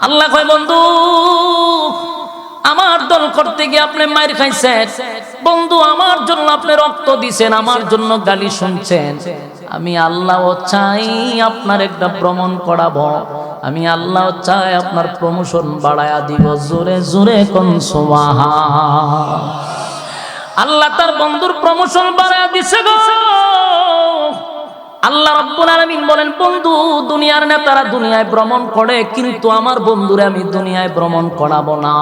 আল্লাহ কয় বন্ধু আমার দল করতে গিয়ে আপনি মার খাইছেন, বন্ধু আমার জন্য আপনি রক্ত দিছেন, আমার জন্য গালি শুনছেন। আমি আল্লাহ চাই আপনার একটা ভ্রমণ করাবো, আমি আল্লাহ চাই আপনার প্রমোশন বাড়ায়া দিব। জোরে জোরে কোন সুবহান। আল্লাহ তার বন্ধুর প্রমোশন বাড়ায়া দিছে গো। আল্লাহ রাব্বুল আলামিন বলেন, বন্ধু দুনিয়ার নেতারা দুনিয়ায় ভ্রমণ করে, কিন্তু আমার বন্ধুরে আমি দুনিয়ায় ভ্রমণ করাবো না।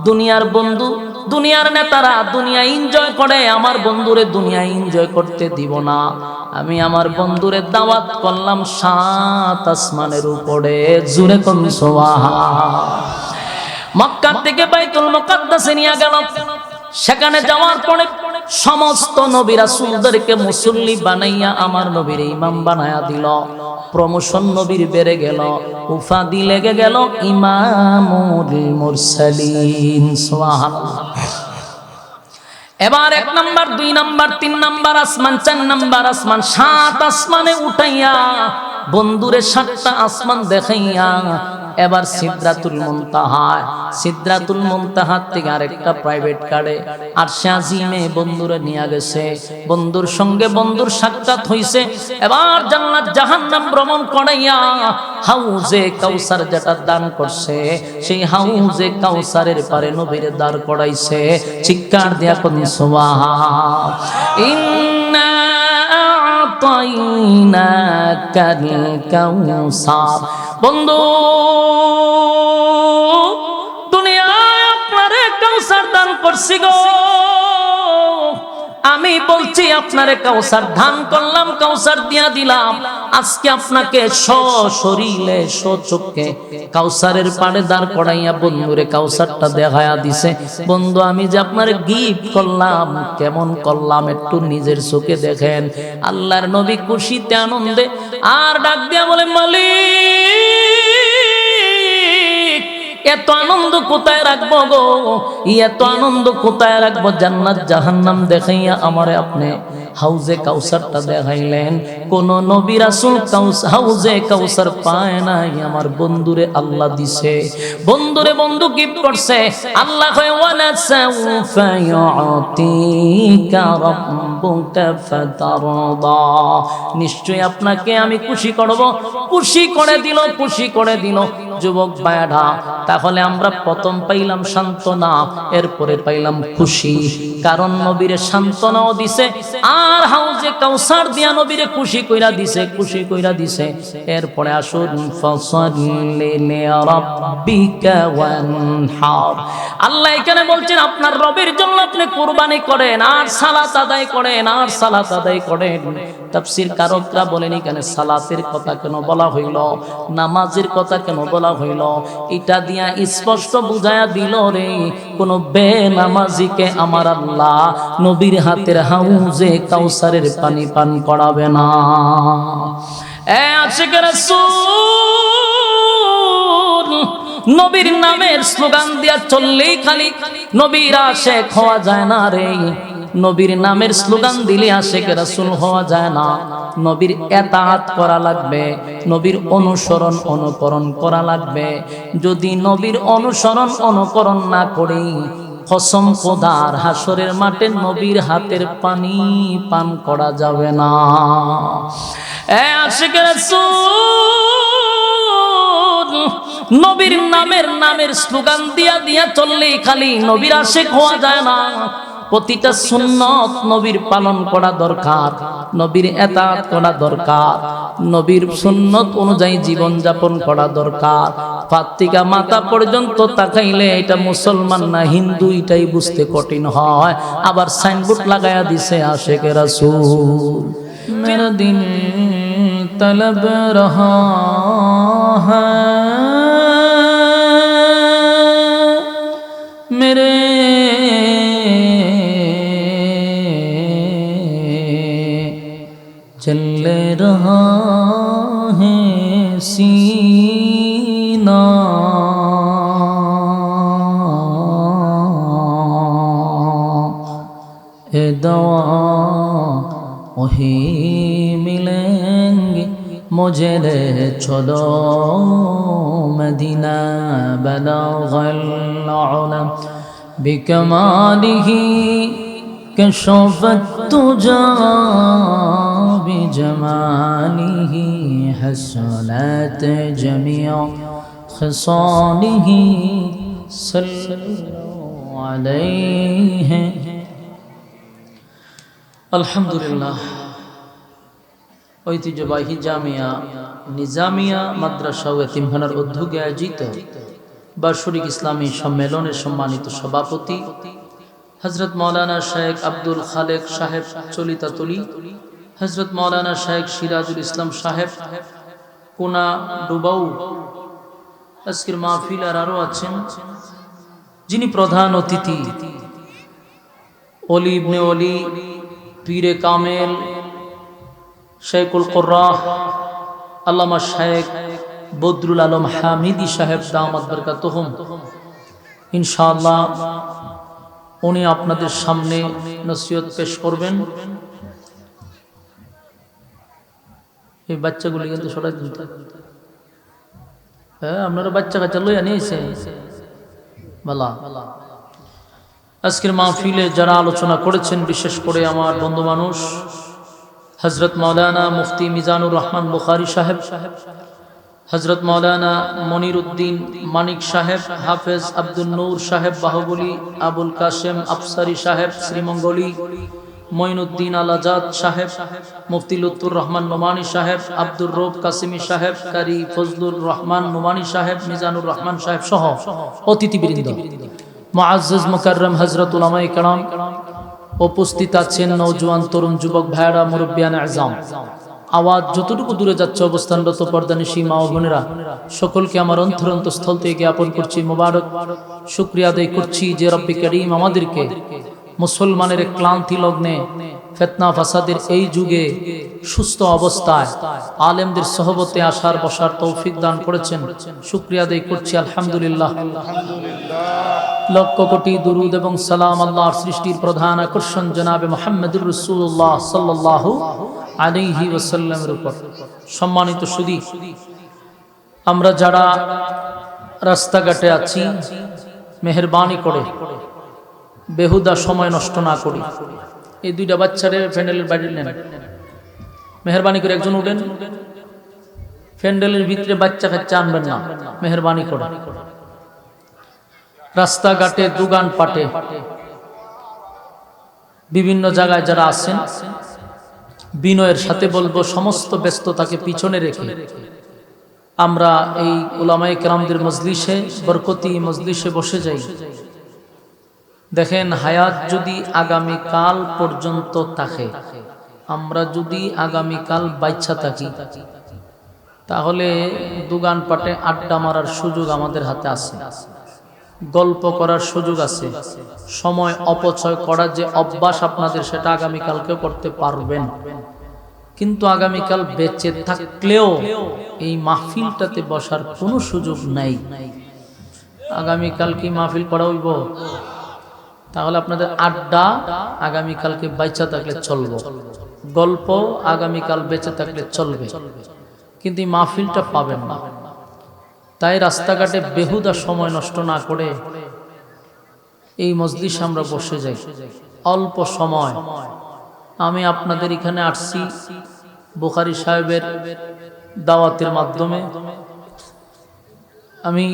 দুনিয়ার বন্ধু দুনিয়ার নেতারা দুনিয়া এনজয় করে, আমার বন্ধুরে দুনিয়া এনজয় করতে দিব না। আমি আমার বন্ধুরে দাওয়াত করলাম 7 আসমানের উপরে। জোরে কোন সুবহান। মক্কা থেকে বাইতুল মুকাদ্দাসে নিয়ে গেল। সেখানে যাওয়ার পরে সমস্ত নবী রাসূলদেরকে মুসল্লি বানাইয়া আমার নবীর ইমাম বানায়া দিল। প্রমোশন নবীর বেড়ে গেল, উপাধি লেগে গেল ইমামুল মুরসালিন। সুবহানাল্লাহ। এবার 1 নাম্বার 2 নাম্বার 3 নাম্বার আসমান, 4 নাম্বার আসমান, 7 আসমানে উঠাইয়া বন্ধুরে 7টা আসমান দেখাইয়া এবার সিদরাতুল মুনতাহা, সিদরাতুল মুনতাহা থেকে আরেকটা প্রাইভেট কারে আরশে আজিমে বন্ধুরে নিয়ে গেছে। বন্ধুর সঙ্গে বন্ধুর সাক্ষাৎ হইছে। এবার জান্নাত জাহান্নাম ভ্রমণ করাইয়া হাউজে কাউসার যেটা দান করছে, সেই হাউজে কাউসারের পারে নবীরে দাঁড় করাইছে। চিৎকার দিয়া কোন সুবহান। ইন্না আ'তাইনাকাল কাউসার। বন্ধু দুনিয়ায় আপনারে কাউসার দান করছি গো। আমি বলছি আপনারে কাউসার দান করলাম, কাউসার দিয়া দিলাম। আজকে আপনাকে সশরীরে সচক্ষে কাউসারের পাড়ে দাঁড় করাইয়া বন্ধুরে কাউসারটা দেখায়া দিছে। বন্ধু আমি যে আপনারে গিফট করলাম, কেমন করলাম একটু নিজের চোখে দেখেন। আল্লাহর নবী খুশিতে আনন্দে আর ডাক দিয়া বলে, মালিক এত আনন্দ কোথায় রাখবো গো, এত আনন্দ কোথায় রাখবো? জান্নাত জাহান্নাম দেখাইয়া আমারে আপনি হাউজে কাউসারটা দেখাইলেন। কোন নবী রাসূল হাউজে কাউসার পায় নাই, আমার বন্ধুরে আল্লাহ দিছে। বন্ধুরে বন্ধু গিফট করছে। আল্লাহ কয় ওয়ালা সাউফা ইউতিকা রাব্বুকা ফাতারদা, নিশ্চয় আপনাকে আমি খুশি করব। খুশি করে দিল, খুশি করে দিল। যুবক ভাইরা, তাহলে আমরা প্রথম পাইলাম সান্ত্বনা, এরপরে পাইলাম খুশি। কারণ নবীরে সান্ত্বনাও দিছে আর হাউজে কাউসার দিয়া নবীরে খুশি কইরা দিছে, খুশি কইরা দিছে। এরপরে আসুন ফাসাল্লি লিরাব্বিকা ওয়ানহার। আল্লাহ এখানে বলছেন আপনার রবের জন্য আপনি কুরবানি করেন আর সালাত আদায় করেন, আর সালাত আদায় করেন। তাফসীর কারকরা বলেন এখানে সালাতের কথা কেন বলা হইল, নামাজের কথা কেন বলা হইল? এটা দিয়া স্পষ্ট বুঝায়া দিল রে, কোন বেনামাজিকে আমার আল্লাহ নবীর হাতের হাউজে কাউসারের পানি পান করাবে না। আশিক রাসূল নবীর নামের স্লোগান দিয়া চললেই খালি নবীর আশিক হওয়া যায় না রে। নবীর নামের স্লোগান দিলে আশিক রাসূল হওয়া যায় না। নবীর এতাআত করা লাগবে, নবীর অনুসরণ অনুকরণ করা লাগবে। যদি নবীর অনুসরণ অনুকরণ না করি, কসম খোদার হাসরের মাঠে নবীর হাতের পানি পান করা যাবে না। আশিক রাসূল নবীর নামের স্লোগান দিয়া দিয়া চললেই খালি নবীর আশিক হওয়া যায় না। প্রতিটা সুন্নত নবীর পালন করা দরকার, নবীর এতাআত করা দরকার, নবীর সুন্নত অনুযায়ী জীবন যাপন করা দরকার। ফাতিকা মাথা পর্যন্ত তাকাইলে এটা মুসলমান না হিন্দু এটাই বুঝতে কঠিন হয়। আবার সাইনবোর্ড লাগায়া দিছে আশিক রাসূল মেরা দিল তলব রহা হ্যায় মেরে चल रहा है सीना, ए दवा वही मिलेंगे मुझे ले चलो मदीना बलगल उला बिकमालिही कशफत तुजा बिजमालिही हसनत जमीअ खसालिही सल्लल्लाहु अलैहि। अल्हम्दुलिल्लाह। ঐতিহ্যবাহী জামিয়া নিজামিয়া মাদ্রাসা ও এতিমখানার উদ্যোগে আয়োজিত বার্ষিক ইসলামী সম্মেলনের সম্মানিত সভাপতি হযরত মাওলানা শেখ আব্দুল খালেক সাহেব চলিতাতলি, হযরত মাওলানা শেখ সিরাজুল ইসলাম সাহেব কোনা ডুবাউ, আজকের মাহফিল আর আরো আছেন যিনি প্রধান অতিথি, ওলি ইবনে ওলি পীরে কামেল শেখুল কুররাহ আল্লামা শেখ বদরুল আলম হামিদি সাহেব দামাত বরকাতুহুম। ইনশাআল্লাহ উনি আপনাদের সামনে নসিহত পেশ করবেন। এই বাচ্চাগুলি কিন্তু সরাই দিন, হ্যাঁ আপনারা বাচ্চা কাচ্চা লইয়া নিয়েছে বালা। আজকের মাহফিলে যারা আলোচনা করেছেন, বিশেষ করে আমার বন্ধু মানুষ হযরত মাওলানা মুফতি মিজানুর রহমান বুখারী সাহেব, হযরত মাওলানা মনিরউদ্দিন মানিক সাহেব, হাফেজ আব্দুল নূর সাহেব বাহুবলী, আবুল কাশেম আফসারি সাহেব শ্রীমঙ্গলী, মঈনুদ্দিন আল আজাদ সাহেব, মুফতি লুৎফুর রহমান নোমানী সাহেব, আব্দুর রউফ কাসিমি সাহেব, কারি ফজলুর রহমান নোমানী সাহেব, মিজানুর রহমান সাহেব সহ অতিথিবৃন্দ, মুআজ্জাজ মুকাররম হযরত উলামায়ে কেরাম, উপস্থিত আছেন নওজোয়ান তরুণ যুবক ভাইরা, মুরব্বিয়ান আযম, আওয়াজ যতটুকু দূরে যাচ্ছে অবস্থানরত পর্দানিশী মা ও বোনেরা, সকলকে আমার অন্তরস্থল থেকে জ্ঞাপন করছি মোবারক, শুকরিয়া আদায় করছি যে রব্বে করিম আমাদেরকে মুসলমানের ক্লান্তি লগ্নে ফিতনা ফাসাদের এই যুগে সুস্থ অবস্থায় আলেমদের সহবতে আসার বসার তৌফিক দান করেছেন। শুকরিয়া আদায় করছি আলহামদুলিল্লাহ। লক্ষ কোটি দুরুদ এবং সালাম আল্লাহর সৃষ্টির প্রধান আকর্ষণ জনাবে মুহাম্মদুর রাসূলুল্লাহ সাল্লাল্লাহু আলাইহি ওয়াসাল্লামের উপর। সম্মানিত সুধী, আমরা যারা রাস্তাঘাটে আছি, মেহেরবানি করে বেহুদা সময় নষ্ট না করি। এই দুইটা বাচ্চারে প্যান্ডেলের বাইরে নেন, মেহেরবানি করে একজন উঠেন, প্যান্ডেলের ভিতরে বাচ্চা কাচ্চা আনবেন না, মেহেরবানি করে। রাস্তাঘাটে দোকান পাটে বিভিন্ন জায়গায় যারা আছেন, বিনয়ের সাথে বলবো সমস্ত ব্যস্ততাকে পিছনে রেখে আমরা এই উলামায়ে কেরামদের মজলিসে, বরকতি মজলিসে বসে যাই। দেখেন, হায়াত যদি আগামী কাল পর্যন্ত থাকে, আমরা যদি আগামী কাল বাইচ্ছা থাকি, তাহলে দোকান পাটে আড্ডা মারার সুযোগ আমাদের হাতে আছে, গল্প করার সুযোগ আছে, সময় অপচয় করার যে অভ্যাস আপনাদের, সেটা আগামীকালকেও করতে পারবেন। কিন্তু আগামীকাল বেঁচে থাকলেও এই মাহফিলটাতে বসার কোনো সুযোগ নাই। আগামীকাল কি মাহফিল করা হইব? তাহলে আপনাদের আড্ডা আগামীকালকে বেঁচে থাকলে চলবে, গল্প আগামীকাল বেঁচে থাকলে চলবে, কিন্তু এই মাহফিলটা পাবেন না। তাই রাস্তাঘাটে বেহুদা সময় নষ্ট না করে এই মজলিসে আমরা বসে যাই। অল্প সময় আমি আপনাদের এখানে আসছি বুখারী সাহেবের দাওয়াতের মাধ্যমে। আমি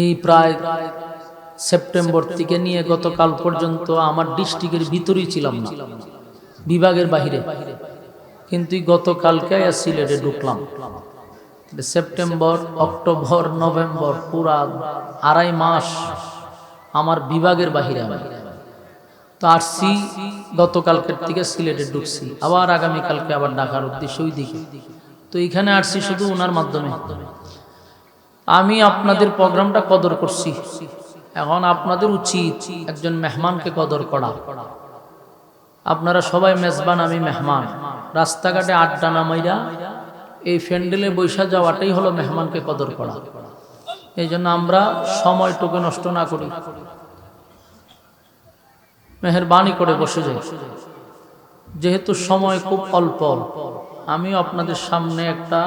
এই প্রায় সেপ্টেম্বর থেকে নিয়ে গতকাল পর্যন্ত আমার ডিস্ট্রিক্টের ভিতরেই ছিলাম না, বিভাগের বাহিরে। কিন্তু গতকালকে সিলেটে ঢুকলাম। সেপ্টেম্বর, অক্টোবর, নভেম্বর, পুরা 2.5 মাস আমার বিভাগের বাহিরে। তো আসছি গতকালকের থেকে সিলেটে ঢুকছি, আবার আগামীকালকে আবার ঢাকার উদ্দেশ্যে ওই দিকে। তো এখানে আসছি শুধু ওনার মাধ্যমে। আমি আপনাদের প্রোগ্রামটা কদর করছি, এখন আপনাদের উচিত একজন মেহমানকে কদর করা। আপনারা সবাই মেজবান, আমি মেহমান। রাস্তাঘাটে আড্ডা না মাইরা এই প্যান্ডেলে বৈশা যাওয়াটাই হলো মেহমানকে কদর করা। এই জন্য আমরা সময়টুকু নষ্ট না করি, মেহেরবানি করে বসে যাই। যেহেতু সময় খুব অল্প, আমিও আপনাদের সামনে একটা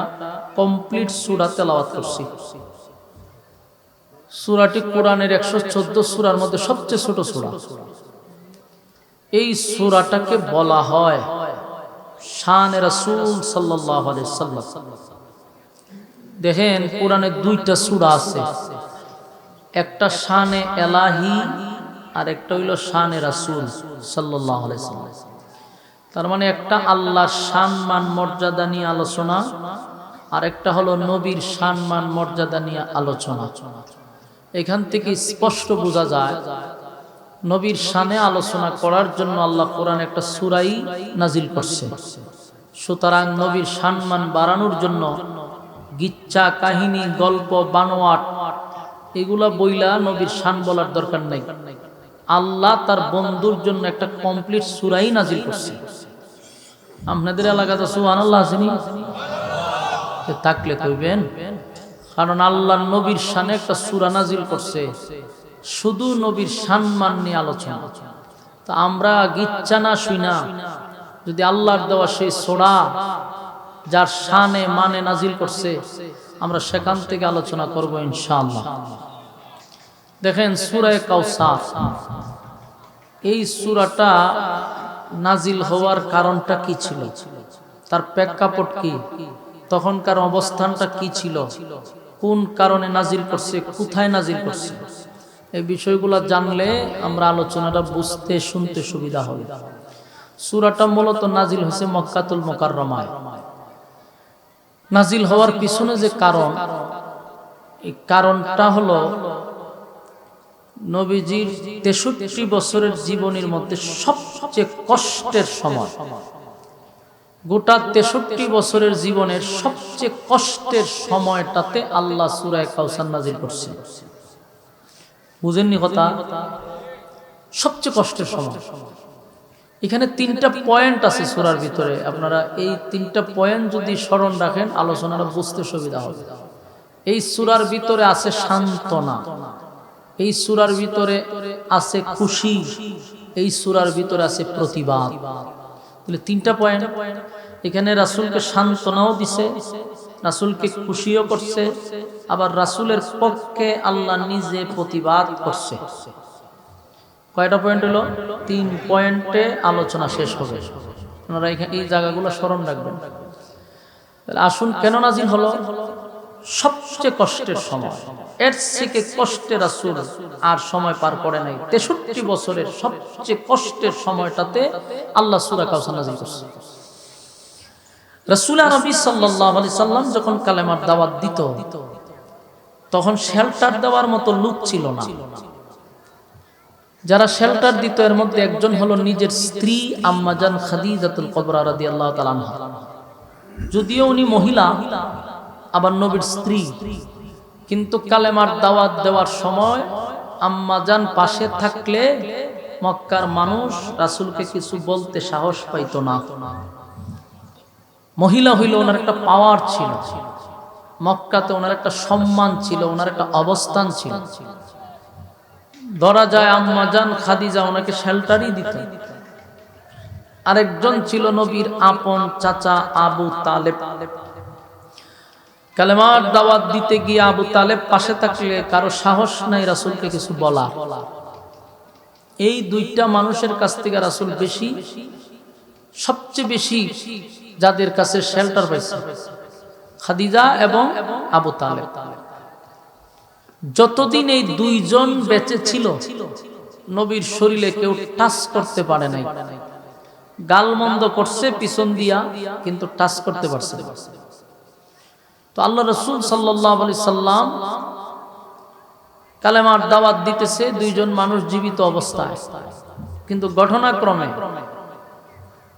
কমপ্লিট সূরা তেলাওয়াত করছি। সূরাটি কোরআনের 114 সূরার মধ্যে সবচেয়ে ছোট সূরা। এই সূরাটাকে বলা হয় শানে রাসূল সাল্লাল্লাহু আলাইহি ওয়াসাল্লাম। দেখেন কোরআনে দুইটা সূরা আছে, একটা শানে এলাহি আর একটা হইল শানে রাসূল সাল্লাল্লাহু আলাইহি ওয়াসাল্লাম। তার মানে একটা আল্লাহর সম্মান মর্যাদা নিয়ে আলোচনা, আর একটা হলো নবীর সম্মান মর্যাদা নিয়ে আলোচনা। এখান থেকে স্পষ্ট বোঝা যায় নবীর শানে আলোচনা করার জন্য আল্লাহ কোরআনে একটা সূরাই নাজিল করছে। সুতরাং নবীর সম্মান বাড়ানোর জন্য গিচ্ছা কাহিনী গল্প বানোয়াট এগুলা বইলা নবীর শান বলার দরকার নাই। আল্লাহ তার বন্ধুর জন্য একটা কমপ্লিট সূরাই নাজিল করছে। আপনাদের এলাকাতে সুবহানাল্লাহ আসেনি? থাকলে কইবেন, কারণ আল্লাহ নবীর শানে একটা সূরা নাজিল করছে, শুধু নবীর সম্মান নিয়ে আলোচনা। তা আমরা গিচ্ছা না শুনা যদি আল্লাহর দেওয়া সেই সূরা যার শানে মানে নাজিল করছে আমরা সেখান থেকে আলোচনা করব ইনশাআল্লাহ। দেখেন সূরা কাউসার, এই সূরাটা নাজিল হওয়ার কারণটা কি ছিল, তার প্রেক্ষাপট কি, তখনকার অবস্থানটা কি ছিল, কোন কারণে নাজিল করছে, কোথায় নাজিল করছে, এই বিষয়গুলো জানলে আমরা আলোচনাটা বুঝতে শুনতে সুবিধা হবে। সূরাটা মূলত নাজিল হয়েছে মক্কাতুল মুকাররমায়। নাজিল হওয়ার পিছনে যে কারণ, এই কারণটা হলো নবীজির 63 বছরের জীবনের মধ্যে সবচেয়ে কষ্টের সময়। গোটা 63 বছরের জীবনের সবচেয়ে কষ্টের সময়টাতে আল্লাহ সূরা কাউসার নাজিল করছে। বুঝেননি কথা? সবচেয়ে কষ্টের সময়। এখানে 3টা পয়েন্ট আছে সূরার ভিতরে, আপনারা এই 3টা পয়েন্ট যদি স্মরণ রাখেন আলোচনাটা বুঝতে সুবিধা হবে। এই সূরার ভিতরে আছে সান্ত্বনা, এই সূরার ভিতরে আছে খুশি, এই সূরার ভিতরে আছে প্রতিবাদ। তাহলে 3টা পয়েন্ট। এখানে রাসূলকে সান্ত্বনাও দিছে, রাসূলকে খুশিও করছে, আবার রাসূলের পক্ষে আল্লাহ নিজে প্রতিবাদ করছে। কয়টা পয়েন্ট হলো? 3 পয়েন্টে আলোচনা শেষ হবে। আপনারা এই জায়গাগুলো স্মরণ রাখবেন। তাহলে আসুন, কেন নাজিল হলো? সবচেয়ে কষ্টের সময়, এর থেকে কষ্টে রাসূল আর সময় পার করে নাই। 63 বছরের সবচেয়ে কষ্টের সময়টাতে আল্লাহ সূরা কাউসার নাজিল করছে। রাসূল আরবি সাল্লাল্লাহু আলাইহি সাল্লাম যখন কালেমার দাওয়াত দিত তখন শেল্টার দেওয়ার মতো লোক ছিল না। যারা শেল্টার দিত এর মধ্যে একজন হলো নিজের স্ত্রী আম্মা জান খাদিজাতুল কুবরা রাদিয়াল্লাহু তাআলা আনহা। যদিও উনি মহিলা, আবার নবীর স্ত্রী, কিন্তু কালেমার দাওয়াত দেওয়ার সময় আম্মা জান পাশে থাকলে মক্কার মানুষ রাসূলকে কিছু বলতে সাহস পাইতো না। মহিলা হইল ওনার একটা পাওয়ার ছিল, মক্কাতে ওনার একটা সম্মান ছিল, ওনার একটা অবস্থান ছিল। ধরা যায় আম্মা জান খাদিজা ওনাকে শেল্টারই দিত। আরেকজন ছিল নবীর আপন চাচা আবু তালেব। কালেমার দাওয়াত দিতে গিয়ে আবু তালেব পাশে থাকলে কারো সাহস নাই রাসূলকে কিছু বলা। এই 2টা মানুষের কাছ থেকে রাসূল সবচেয়ে বেশি যাদের কাছে শেল্টার পাইছে, খাদিজা এবং আবু তালেব। যতদিন এই 2 জন বেঁচে ছিল নবীর শরীরে কেউ টাচ করতে পারে নাই। গালমন্দ করছে পিছন দিয়া, কিন্তু টাচ করতে পারছে না। তো আল্লাহ রাসূল সাল্লাল্লাহু আলাইহি সাল্লাম কালেমার দাওয়াত দিতেছে 2 জন মানুষ জীবিত অবস্থায়, কিন্তু ঘটনাক্রমে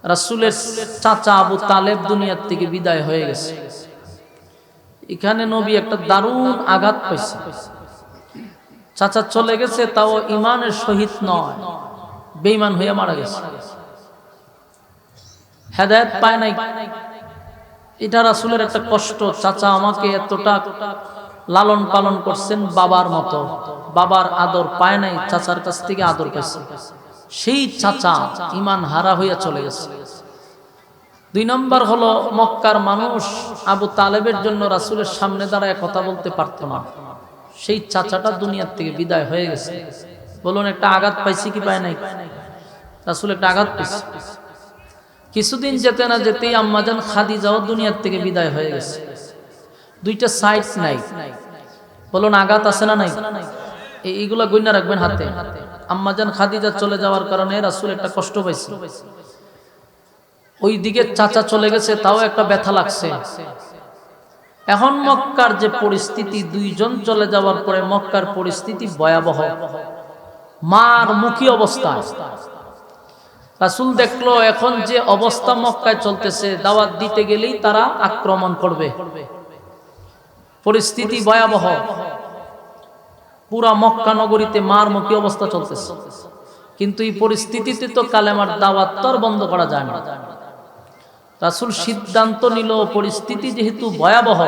রাসূলের চাচা আবু তালেব দুনিয়ার থেকে বিদায় হয়ে গেছে। এখানে নবী একটা দারুণ আঘাত পাইছে। চাচা চলে গেছে, তাও ঈমানের সহিত নয়, বেঈমান হয়ে মারা গেছে, হেদায়েত পায় নাই। এটা রাসূলের একটা কষ্ট। চাচা আমাকে এতটা লালন পালন করছেন বাবার মতো, বাবার আদর পায় নাই, চাচার কাছ থেকে আদর পাইছে। সেই চাচা ঈমান হারা হইয়া চলে গেছে। দুই নম্বর হলো মক্কার মানুষ আবু তালেবের জন্য রাসূলের সামনে দাঁড়ায় কথা বলতে পারত না। সেই চাচাটা দুনিয়ার থেকে বিদায় হয়ে গেছে। বলুন একটা আঘাত পাইছি কি পায় নাই? রাসূল একটা আঘাত পাইছে। কিছুদিন যেতে না যেতেই আম্মাজান খাদিজাও দুনিয়ার থেকে বিদায় হয়ে গেছে। দুইটা সাইড নাই। বলুন আঘাত আছে না নাই? এইগুলা গইনা রাখবেন হাতে। আম্মাজান খাদিজা চলে যাওয়ার কারণে রাসূল একটা কষ্ট পাইছে। ওই দিকে চাচা চলে গেছে, তাও একটা ব্যথা লাগছে। এখন মক্কার যে পরিস্থিতি, দুইজন চলে যাওয়ার পরে মক্কার পরিস্থিতি ভয়াবহ, মার মুখী অবস্থা। রাসূল দেখলো এখন যে অবস্থা মক্কায় চলতেছে, দাওয়াত দিতে গেলেই তারা আক্রমণ করবে, পরিস্থিতি ভয়াবহ। পুরা মক্কা নগরীতে মার মুখী অবস্থা চলতেছে। কিন্তু এই পরিস্থিতিতে তো কালেমার দাওয়াত তো আর বন্ধ করা যায় না। রাসূল সিদ্ধান্ত নিল, পরিস্থিতি যেহেতু ভয়াবহ,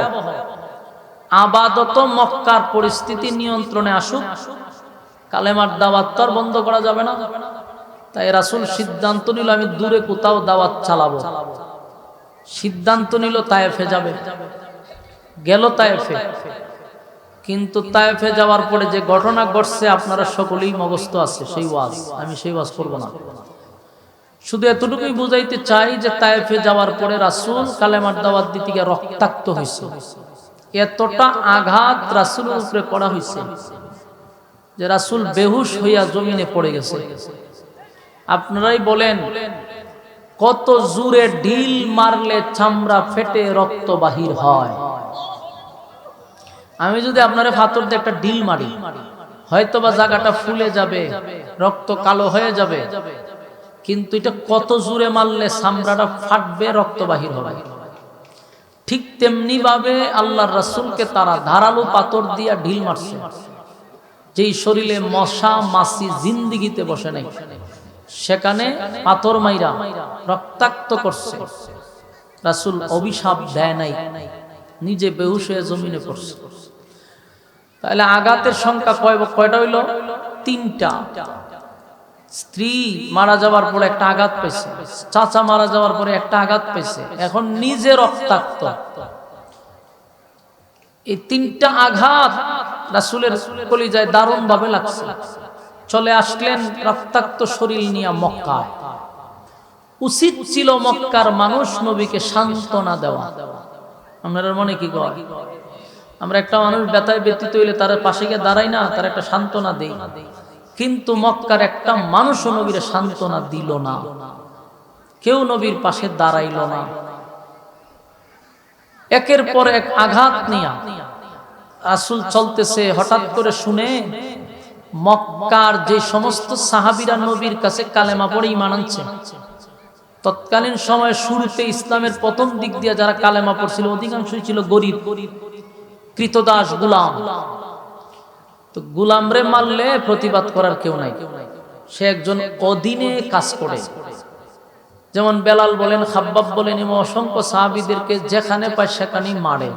আপাতত মক্কার পরিস্থিতি নিয়ন্ত্রণে আসুক, কালেমার দাওয়াত তো আর বন্ধ করা যাবে না। তাই রাসূল সিদ্ধান্ত নিল আমি দূরে কোথাও দাওয়াত চালাবো। সিদ্ধান্ত নিল তায়েফে যাবে। গেল তায়েফে। কিন্তু তায়েফে যাওয়ার পরে যে ঘটনা ঘটছে আপনারা সকলেই মুখস্থ আছে, সেই ওয়াজ আমি সেই ওয়াজ করব না। শুধু এতটুকুই বুঝাইতে চাই যে তায়েফে যাওয়ার পরে রাসূল কালেমার দাওয়াত দিতে গিয়ে রক্তাক্ত হয়েছে। এতটা আঘাত রাসূলের উপরে করা হয়েছে যে রাসূল বেহুশ হইয়া জমিনে পড়ে গেছে। আপনারাই বলেন কত জোরে ঢিল মারলে চামড়া ফেটে রক্ত বাহির হয়। আমি যদি আপনারে পাথর দিয়ে একটা ঢিল মারি, হয়তোবা জায়গাটা ফুলে যাবে, রক্ত কালো হয়ে যাবে, কিন্তু এটা কত জোরে মারলে চামড়াটা ফাটবে, রক্ত বাহির হবে। ঠিক তেমনি ভাবে আল্লাহর রাসূলকে তারা ধারালো পাথর দিয়া ঢিল মারছে, যেই শরীরে মশা মাছি জিন্দিগিতে বসে নাই, সেখানে পাথর মাইরা রক্তাক্ত করছে। রাসূল অভিশাপ দেয় নাই, নিজে বেহুশ হয়ে জমিনে পড়ছে। তাহলে আঘাতের সংখ্যা কয়টা হইল? 3টা। স্ত্রী মারা যাওয়ার পরে একটা আঘাত পেয়েছে, চাচা মারা যাওয়ার পরে একটা আঘাত পেয়েছে, এখন নিজে রক্তাক্ত। এই 3টা আঘাত রাসূলের কলিজায় দারুণ ভাবে লাগছে। চলে আসলেন রক্তাক্ত শরীর নিয়ে মক্কায়। উচিত ছিল মক্কার মানুষ নবীকে সান্ত্বনা দেওয়া। আপনার মনে কি কয়? আমরা একটা মানুষ ব্যথায় ব্যথিত হইলে তার পাশে গিয়ে দাঁড়াই না, তার একটা সান্ত্বনা দেই। কিন্তু মক্কার একটা মানুষও নবীর সান্ত্বনা দিল না, কেউ নবীর পাশে দাঁড়াইল না। একের পর এক আঘাত নিয়া রাসূল চলতেছে। হঠাৎ করে শুনে মক্কার যে সমস্ত সাহাবীরা নবীর কাছে কালেমা পড়ে ঈমান আনছে, তৎকালীন সময়ে শুরুতে ইসলামের প্রথম দিক দিয়ে যারা কালেমা পড়ছিল অধিকাংশই ছিল গরিব, কৃতদাস, গোলাম। তো গোলামরে মারলে প্রতিবাদ করার কেউ নাই, সে একজন অধীনে কাজ করে। যেমন বেলাল বলেন, খাব্বাব বলেন, এবং অসংখ্য সাহাবীদেরকে যেখানে পায় সেখানেই মারে।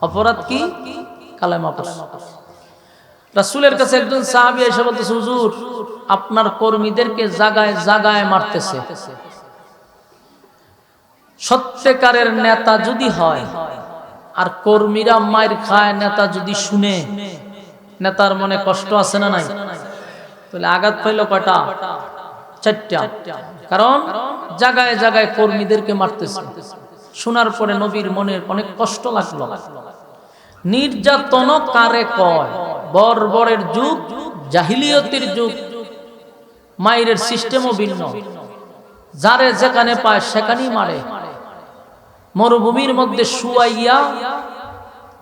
অপরাধ কি? কালেমা পড়া। রাসূলের কাছে একজন সাহাবী এসে বলতেছে, হুজুর আপনার কর্মীদেরকে জায়গায় জায়গায় মারতেছে। সত্যিকারের নেতা যদি হয় আর কর্মীরা মার খায়, নেতা যদি শুনে, নেতার মনে কষ্ট আছে না নাই? তাহলে আঘাত পাইল কয়টা? 4টা। কারণ জায়গায় জায়গায় কর্মীদেরকে মারতেছে। শোনার পরে নবীর মনে অনেক কষ্ট লাগলো। নির্যাতন কারে কয়? বর্বরের যুগ, জাহিলিয়তের যুগ, মায়ের সিস্টেমও ভিন্ন। যারে যেখানে পায় সেখানেই মারে। মরুভূমির মধ্যে শুয়াইয়া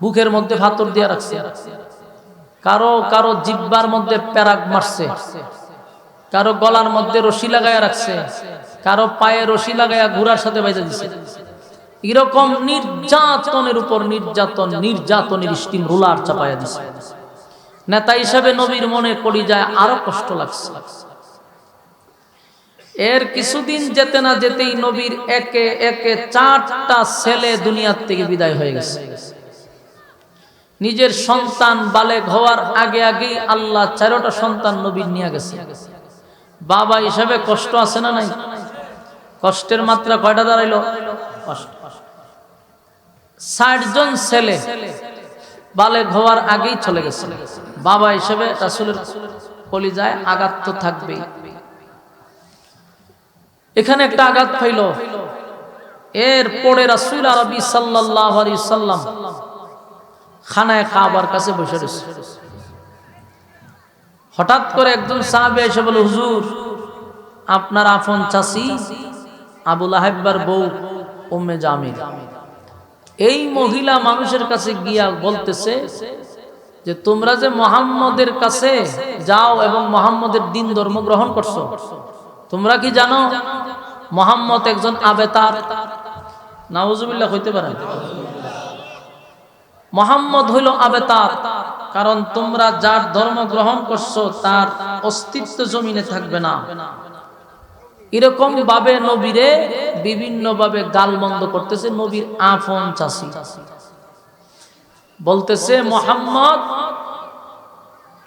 বুকের মধ্যে পাথর দিয়ে রাখছে, কারো কারো জিহ্বার মধ্যে প্যারাক মারছে, কারো গলার মধ্যে রশি লাগাইয়া রাখছে, কারো পায়ে রশি লাগাইয়া ঘোড়ার সাথে বাইজা দিছে। এরকম নির্যাতনের উপর নির্যাতন, নির্যাতনের স্টিম রুলার চাপাইয়া দিছে। নেতা হিসাবে নবীর মনে পড়ি যায় আরো কষ্ট লাগছে। এর কিছুদিন যেতে না যেতেই নবীর একে একে 4টা ছেলে দুনিয়ার থেকে বিদায় হয়ে গেছে। নিজের সন্তান বালেগ হওয়ার আগে আগেই আল্লাহ 4টা সন্তান নবীর নিয়ে গেছে। বাবা হিসাবে কষ্ট আছে না নাই? কষ্টের মাত্রা কয়টা দাঁড়াইলো? 60 জন ছেলে বালেগ হওয়ার আগেই চলে গেছে। বাবা হিসেবে রাসূলের কলিজায় আঘাত তো থাকবেই। এখানে একটা আঘাত পাইল। এর পরে রাসূল আরবি সাল্লাল্লাহু আলাইহি সাল্লাম খানায়ে কাবার কাছে বসে রয়েছে। হঠাৎ করে একজন সাহাবী এসে বলে, হুজুর, আপনার আপন চাচী আবু লাহাবের বউ উম্মে জামিল, এই মহিলা মানুষের কাছে গিয়া বলতেছে যে তোমরা যে মুহাম্মদের কাছে যাও এবং মুহাম্মদের দ্বীন ধর্ম গ্রহণ করছো, তোমরা কি জানো মুহাম্মদ একজন আবেতার? নাউজুবিল্লাহ হইতে পারে। মুহাম্মদ হইল আবেতার, কারণ তোমরা যার ধর্ম গ্রহণ করছো তার অস্তিত্ব জমিনে থাকবে না। এরকম ভাবে নবীরে বিভিন্ন ভাবে গালমন্দ করতেছে নবীর আপন চাচী। বলতেছে মুহাম্মদ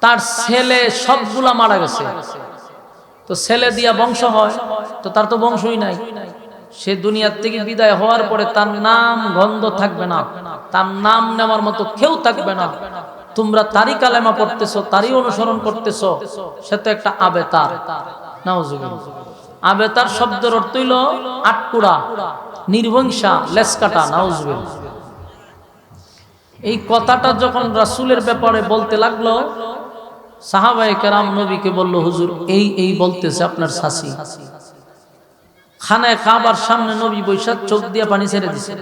তার ছেলে সবগুলা মারা গেছে, তো ছেলে দিয়া বংশ হয়, তো তার তো বংশই নাই। সে দুনিয়ার থেকে বিদায় হওয়ার পরে তার নাম গন্ধ থাকবে না, তার নাম নেওয়ার মতো কেউ থাকবে না। তোমরা তারই কালেমা পড়তেছো, তারই অনুসরণ করতেছো, সে তো একটা আবেতার। নাউজুবিল্লাহ। আবেতার শব্দের অর্থ হইল আটকুড়া, নির্বংশা, লেসকাটা। নাউজুবিল্লাহ। এই কথাটা যখন রাসূলের ব্যাপারে বলতে লাগলো, সাহাবায়ে কেরাম নবীকে বলল, হুজুর, এই বলতেছে আপনার চাচী। খানায়ে কাবার সামনে নবী বৈশা চোখ দিয়া পানি ছেড়ে দিছে।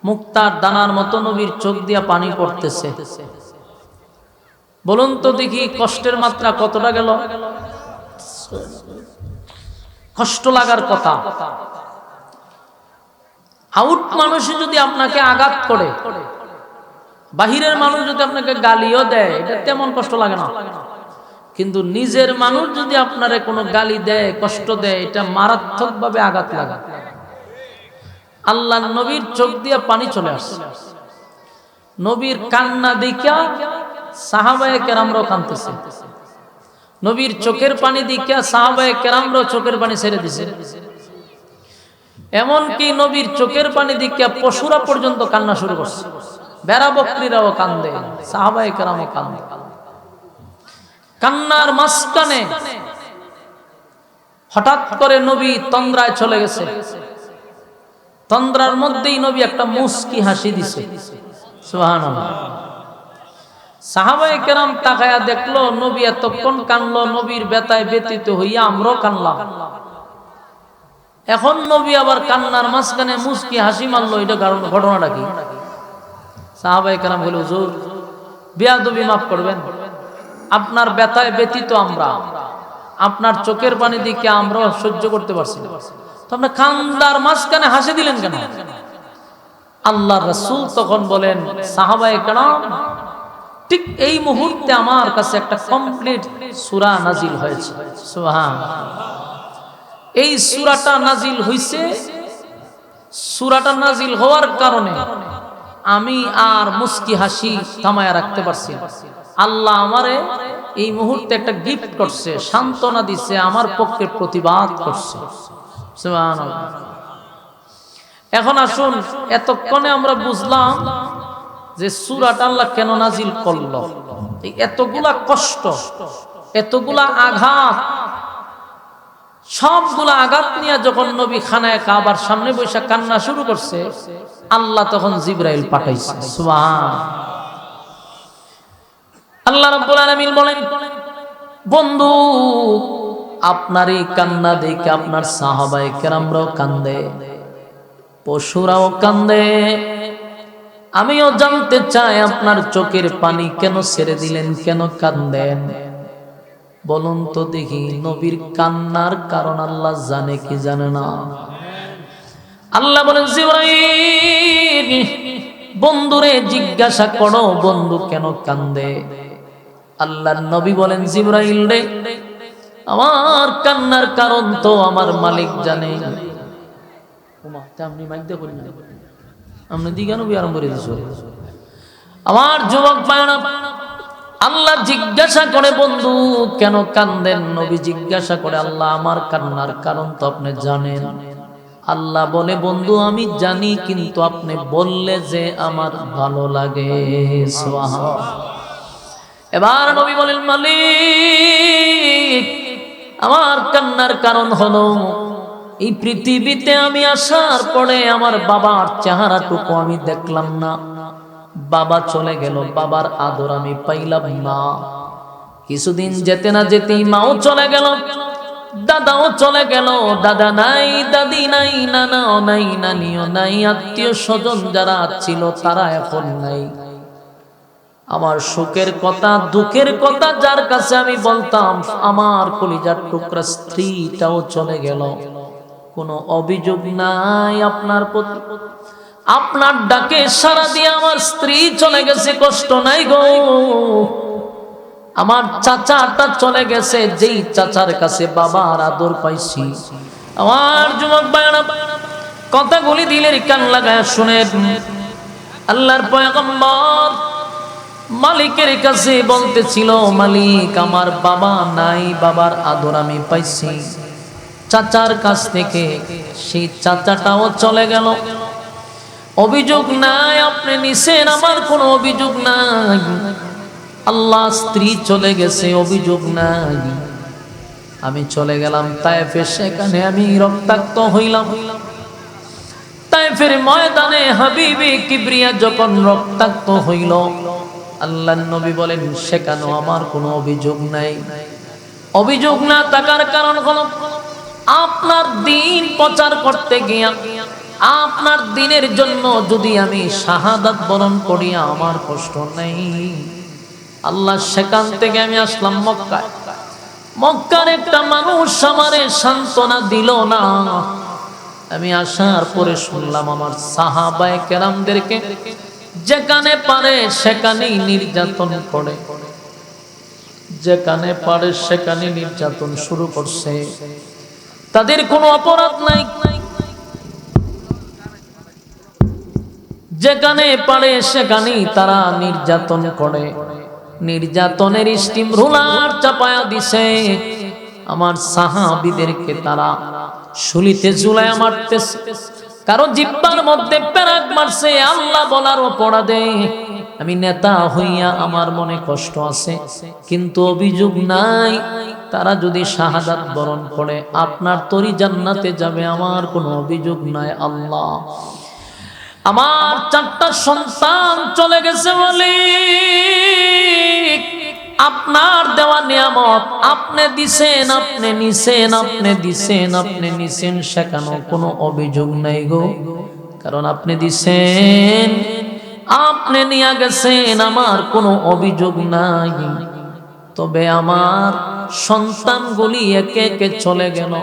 মুক্তার দানার মতো নবীর চোখ দিয়া পানি পড়তেছে। বলুন তো দেখি কষ্টের মাত্রা কতটা গেল? কষ্ট লাগার কথা। আউট মানুষই যদি আপনাকে আঘাত করে, বাহিরের মানুষ যদি আপনাকে গালিও দেয়, এটা তেমন কষ্ট লাগে না। কিন্তু নিজের মানুষ যদি আপনারে কোনো গালি দেয়, কষ্ট দেয়, এটা মারাত্মকভাবে আঘাত লাগে। আল্লাহর নবীর চোখ দিয়ে পানি চলে আসছে। নবীর কান্না দেখা সাহাবায়ে কেরামরাও কাঁদতেছে। নবীর চোখের পানি দেখা সাহাবায়ে কেরামরাও চোখের পানি ছেড়ে দিছে। এমনকি নবীর চোখের পানি দেখা পশুরা পর্যন্ত কান্না শুরু করছে। বেড়া বকরিরাও কান্দে, সাহাবায়ে কেরামও কান্দে। কান্নার মাঝখানে হঠাৎ করে নবী তন্দ্রায় চলে গেছে। তন্দ্রার মধ্যেই নবী একটা মুস্কি হাসি দিছে। সুবহানাল্লাহ। সাহাবায়ে কেরাম তাকায়া দেখলো নবী এতক্ষণ কানলো, নবীর ব্যথায় ব্যথিত হইয়া আমরাও কানলাম। এখন নবী আবার কান্নার মাঝখানে মুস্কি হাসি মারলো, এটা ঘটনাটা কি? সাহাবায়ে কেরাম বলে, হুজুর, বেয়াদবি মাফ করবেন, আপনার ব্যথায় ব্যথিত আমরা, আপনার চোখের পানি দিকে আমরাও সহ্য করতে পারছি না, তো আপনি কান্দার মাঝখানে হাসি দিলেন কেন? আল্লাহর রাসূল তখন বলেন, সাহাবায়ে কেরাম, ঠিক এই মুহূর্তে আমার কাছে একটা কমপ্লিট সূরা নাজিল হয়েছে। সুবহানাল্লাহ। এই সূরাটা নাজিল হইছে, সূরাটা নাজিল হওয়ার কারণে আমি আর মুস্কি হাসি থামায়া রাখতে পারছি না। আল্লাহ আমারে এই মুহূর্তে একটা গিফট করছে, সান্ত্বনা দিছে, আমার পক্ষে প্রতিবাদ করছে। সুবহানাল্লাহ। এখন আসুন, এতক্ষণে আমরা বুঝলাম যে সূরাটা আল্লাহ কেন নাজিল করলো। এতগুলা কষ্ট, এতগুলা আঘাত, সবগুলা আঘাত নিয়ে যখন নবী খানায়ে কাবার সামনে বসে কান্না শুরু করছে, আল্লাহ তখন জিবরাইল পাঠাইছে। সুবহান। আল্লাহ রাব্বুল আলামিন বলেন, বন্ধু, আপনার এই কান্না দেখে আপনার সাহাবায়ে কেরামরাও কান্দে, পশুরাও কান্দে। আমিও জানতে চাই আপনার চোখের পানি কেন ছেড়ে দিলেন, কেন কান্দেন? বলুন তো দেখি। নবীর কান্নার কারণ আল্লাহ জানে কি জানে না? আল্লাহ বলেন, জিবরাইল, বন্ধুরে জিজ্ঞাসা করো বন্ধু কেন কান্দে। আল্লাহর নবী বলেন, জিবরাইল রে, আমার কান্নার কারণ তো আমার মালিক জানে। আমার যুবক ভাইরা, আল্লাহ জিজ্ঞাসা করে বন্ধু কেন কান্দেন? নবী জিজ্ঞাসা করে আল্লাহ আমার কান্নার কারণ তো আপনি জানেন। আল্লাহ বলে বন্ধু আমি জানি, কিন্তু আপনি বললে যে আমার ভালো লাগে। সুবহানাল্লাহ। এবার নবী বলেন মালিক আমার কান্নার কারণ হলো এই পৃথিবীতে আমি আসার পরে আমার বাবার চেহারাটুকু আমি দেখলাম না। বাবা চলে গেল, বাবার আদর আমি পাইলাম না। কিছুদিন যেতে না যেতেই মাও চলে গেল, দাদাও চলে গেল। দাদা নাই, দাদি নাই, নানাও নাই, নানিও নাই। আত্মীয় স্বজন যারা ছিল তারা এখন নাই। আমার সুখের কথা দুঃখের কথা যার কাছে আমি বলতাম, আমার কলিজার টুকরা স্ত্রীটাও চলে গেল। কোনো অভিযোগ নাই আপনার প্রতি। আপনার ডাকে সাড়া দিয়ে আমার স্ত্রী চলে গেছে, কষ্ট নাই গো। আমার চাচাটা চলে গেছে, যেই চাচার কাছে বাবার আদর পাইছি। আমার যুবক ভাইরা কথাগুলি দিলের কান লাগায় শুনেন। আল্লাহর পয়গম্বর মালিকের কাছে বলতেছিল, মালিক আমার বাবা নাই, বাবার আদর আমি পাইছি চাচার কাছ থেকে। সেই চাচাটাও চলে গেল, অভিযোগ নাই, আপনি নিছেন, আমার কোনো অভিযোগ নাই। আল্লাহ স্ত্রী চলে গেছে, অভিযোগ নাই। আমি চলে গেলাম তায়েফে, সেখানে আমি রক্তাক্ত হইলাম। তায়েফের ময়দানে হাবিবে কিবরিয়া যখন রক্তাক্ত হইল, আল্লাহর নবী বলেন সেখানেও আমার কোনো অভিযোগ নাই। অভিযোগ না থাকার কারণ হলো আপনার দিন প্রচার করতে গিয়া, আপনার দিনের জন্য যদি আমি শাহাদাত বরণ করি আমার কষ্ট নেই। আল্লাহ সেখান থেকে আমি আসলাম মক্কায়। মক্কার একটা মানুষ আমারে সান্ত্বনা দিল না। আমি আসার পরে শুনলাম আমার সাহাবায়ে কেরামদেরকে যেখানে পারে সেখানেই নির্যাতন করে, যেখানে পারে সেখানে নির্যাতন শুরু করছে। তাদের কোনো অপরাধ নাই, যেখানে পারে সেখানেই তারা নির্যাতন করে। নির্যাতনের স্টিম রোলার চাপায়া দিছে আমার সাহাবীদেরকে। তারা শুলিতে ঝুলায়া মারতেছে, কারো জিহ্বার মধ্যে পেরাক মারছে। আল্লাহ বলার অপরাধে আমি নেতা হইয়া আমার মনে কষ্ট আছে, কিন্তু অভিযোগ নাই। তারা যদি শাহাদাত বরণ করে আপনার তরি জান্নাতে যাবে, আমার কোনো অভিযোগ নাই। আল্লাহ আমার 4টা সন্তান চলে গেছে মালিক, আপনার দেওয়া নিয়ামত আপনি দিছেন, আপনি নিছেন, আপনি দিছেন, আপনি নিছেন, সেখানেও কোনো অভিযোগ নাই গো। কারণ আপনি দিছেন, আপনি নিয়ে গেছেন, আমার কোনো অভিযোগ নাই। তবে আমার সন্তানগুলি একে একে চলে গেল,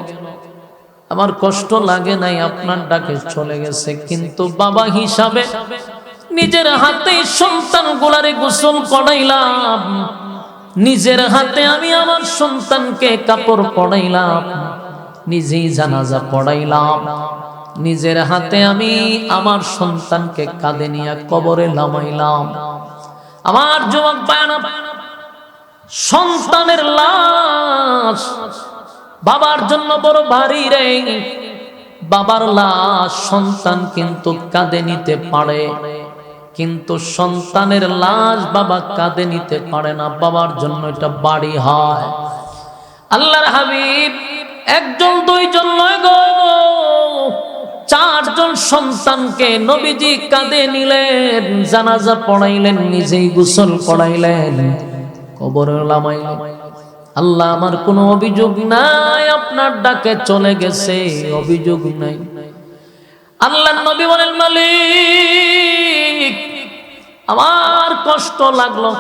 আমার কষ্ট লাগে নাই, আপনার ডাকে চলে গেছে। কিন্তু বাবা হিসাবে নিজের হাতে সন্তানগুলারে গোসল করাইলাম, নিজের হাতে আমি আমার সন্তানকে কাপড় পরাইলাম, নিজেই জানাজা পড়াইলাম, নিজের হাতে আমি আমার সন্তানকে কাঁধে নিয়ে কবরে নামাইলাম। আমার যুবক ভাইরা, সন্তানের লাশ বাবার জন্য বড় ভারী রে। বাবার লাশ সন্তান কিন্তু কাঁধে নিতে পারে, কিন্তু সন্তানের লাশ বাবা কাঁধে নিতে পারে না। বাবার জন্য এটা বাড়ি হয়। আল্লাহর হাবিব একজন দুইজন নয় গো, 4 জন সন্তানকে নবীজি কাঁধে নিলেন, জানাজা পড়াইলেন, নিজেই গোসল করাইলেন, কবরে নামাইলেন। আল্লাহ আমার কোনো অভিযোগ নাই, আপনার ডাকে চলে গেছে, অভিযোগ নাই। আল্লাহর নবী বলেন মালিক আমার কষ্ট লাগলো,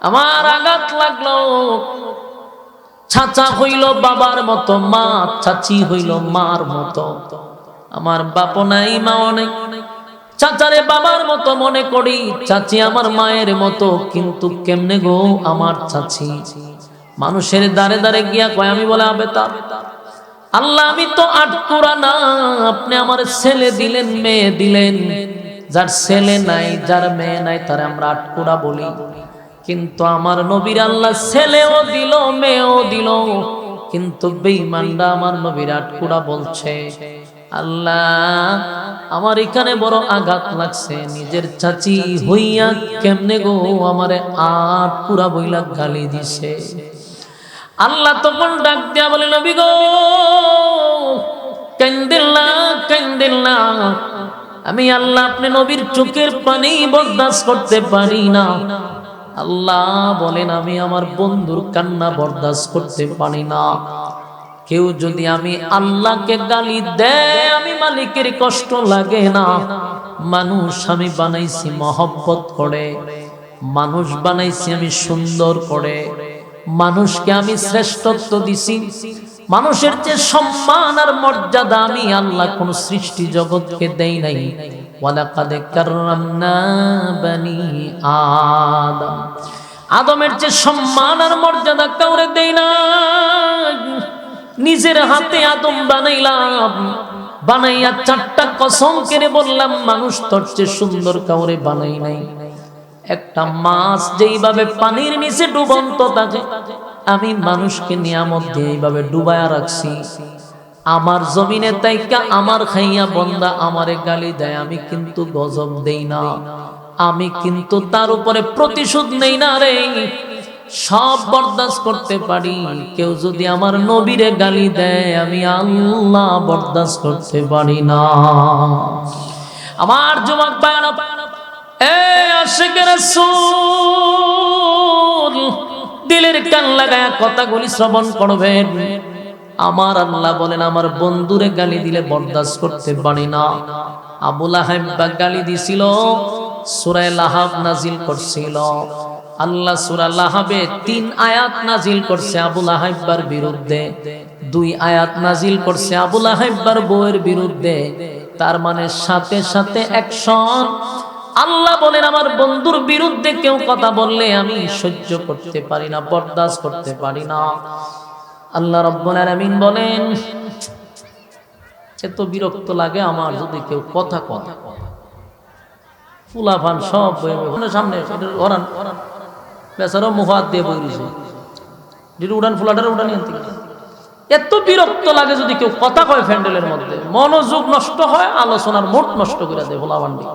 আমার আঘাত লাগলো। চাচা হইল বাবার মতো, মা চাচি হইল মার মতো। আমার বাপ নাই, মাও নাই, চাচারে বাবার মতো মনে করি, চাচি আমার মায়ের মতো। কিন্তু কেমনে গো আমার চাচি মানুষের দাঁড়ে দাঁড়ে গিয়া কয়, আমি বলে আবেতা আল্লাহ আমি তো আটকুরা না, আপনি আমার ছেলে দিলেন, মেয়ে দিলেন। যার ছেলে নাই, যার মেয়ে নাই, তারে আমরা আটকুরা বলি। কিন্তু আমার নবীর আল্লাহ ছেলেও দিল মেয়েও দিল, কিন্তু বেঈমানরা আমার নবীর আটকুড়া বলছে, আল্লাহ আমার এখানে বড় আঘাত লাগছে, নিজের চাচি হইয়া কেমনে গো আমারে আটকুড়া বইলা গালি দিছে। আল্লাহ তখন ডাক দিয়া বলে, নবী গো কান্দেন না, আমি আল্লাহ আপনি নবীর চোখের পানি বরদাস্ত করতে পারি না। আল্লাহ বলেন, আমি আমার বন্ধুর কান্না বরদাস্ত করতে পারি না। কেউ যদি আমি আল্লাহকে গালি দেয়, আমি মালিকের কষ্ট লাগে না। মানুষ আমি বানাইছি মহব্বত করে, মানুষ বানাইছি আমি সুন্দর করে, মানুষকে আমি শ্রেষ্ঠত্ব দিছি, মানুষের যে সম্মান আর মর্যাদা আমি আল্লাহ কোন সৃষ্টি জগৎকে দেই নাই। ওয়ালাকাদ কাররামনা বানি আদম, আদমের যে সম্মান আর মর্যাদা কাউরে দেই না। নিজের হাতে আদম বানাইলাম, বানাইয়া 4টা কসম কেড়ে বললাম মানুষ তোর চেয়ে সুন্দর কাউরে বানাই নাই। একটা মাছ যেইভাবে পানির নিচে ডুবন্ত থাকে, আমি মানুষকে নিয়ামত দিয়ে এইভাবে ডুবায়া রাখছি। আমার জমিনে তাইকা আমার খাইয়া বন্দা আমারে গালি দেয়, আমি কিন্তু গজব দেই না, আমি কিন্তু তার উপরে প্রতিশোধ নেই না রে, সব বরদাস্ত করতে পারি। কেউ যদি আমার নবীরে গালি দেয়, আমি আল্লাহ বরদাস্ত করতে পারি না। আমার যুবক ভাইরা, আশিক রাসূল দিলের কান লাগায়া কথাগুলি শ্রবণ করবেন। আমার আল্লাহ বলেন, আমার বন্ধুরে গালি দিলে বরদাস্ত করতে পারি না। আবু লাহাব গালি দিছিল, সূরা লাহাব নাজিল করছিল আল্লাহ। সূরা লাহাবে 3 আয়াত নাজিল করছে আবু লাহাবের বিরুদ্ধে, 2 আয়াত নাজিল করছে আবু লাহাবের বউয়ের বিরুদ্ধে। তার মানে সাথে সাথে অ্যাকশন। আল্লাহ বলেন, আমার বন্ধুর বিরুদ্ধে কেউ কথা বললে আমি সহ্য করতে পারি না, বরদাস্ত করতে পারি না। আল্লাহ রাব্বুল আলামিন বলেন, এত বিরক্ত লাগে আমার যদি কেউ কথা কথা ফুলাফান সব সামনে ওরান বেচারা মুহাত দিয়ে বইছে, উড়ান ফুলাটার উড়ান। এত বিরক্ত লাগে যদি কেউ কথা কয়, ফ্যান্ডেলের মধ্যে মনোযোগ নষ্ট হয়, আলোচনার মোট নষ্ট করে দেয়। ফুলাবান্ডি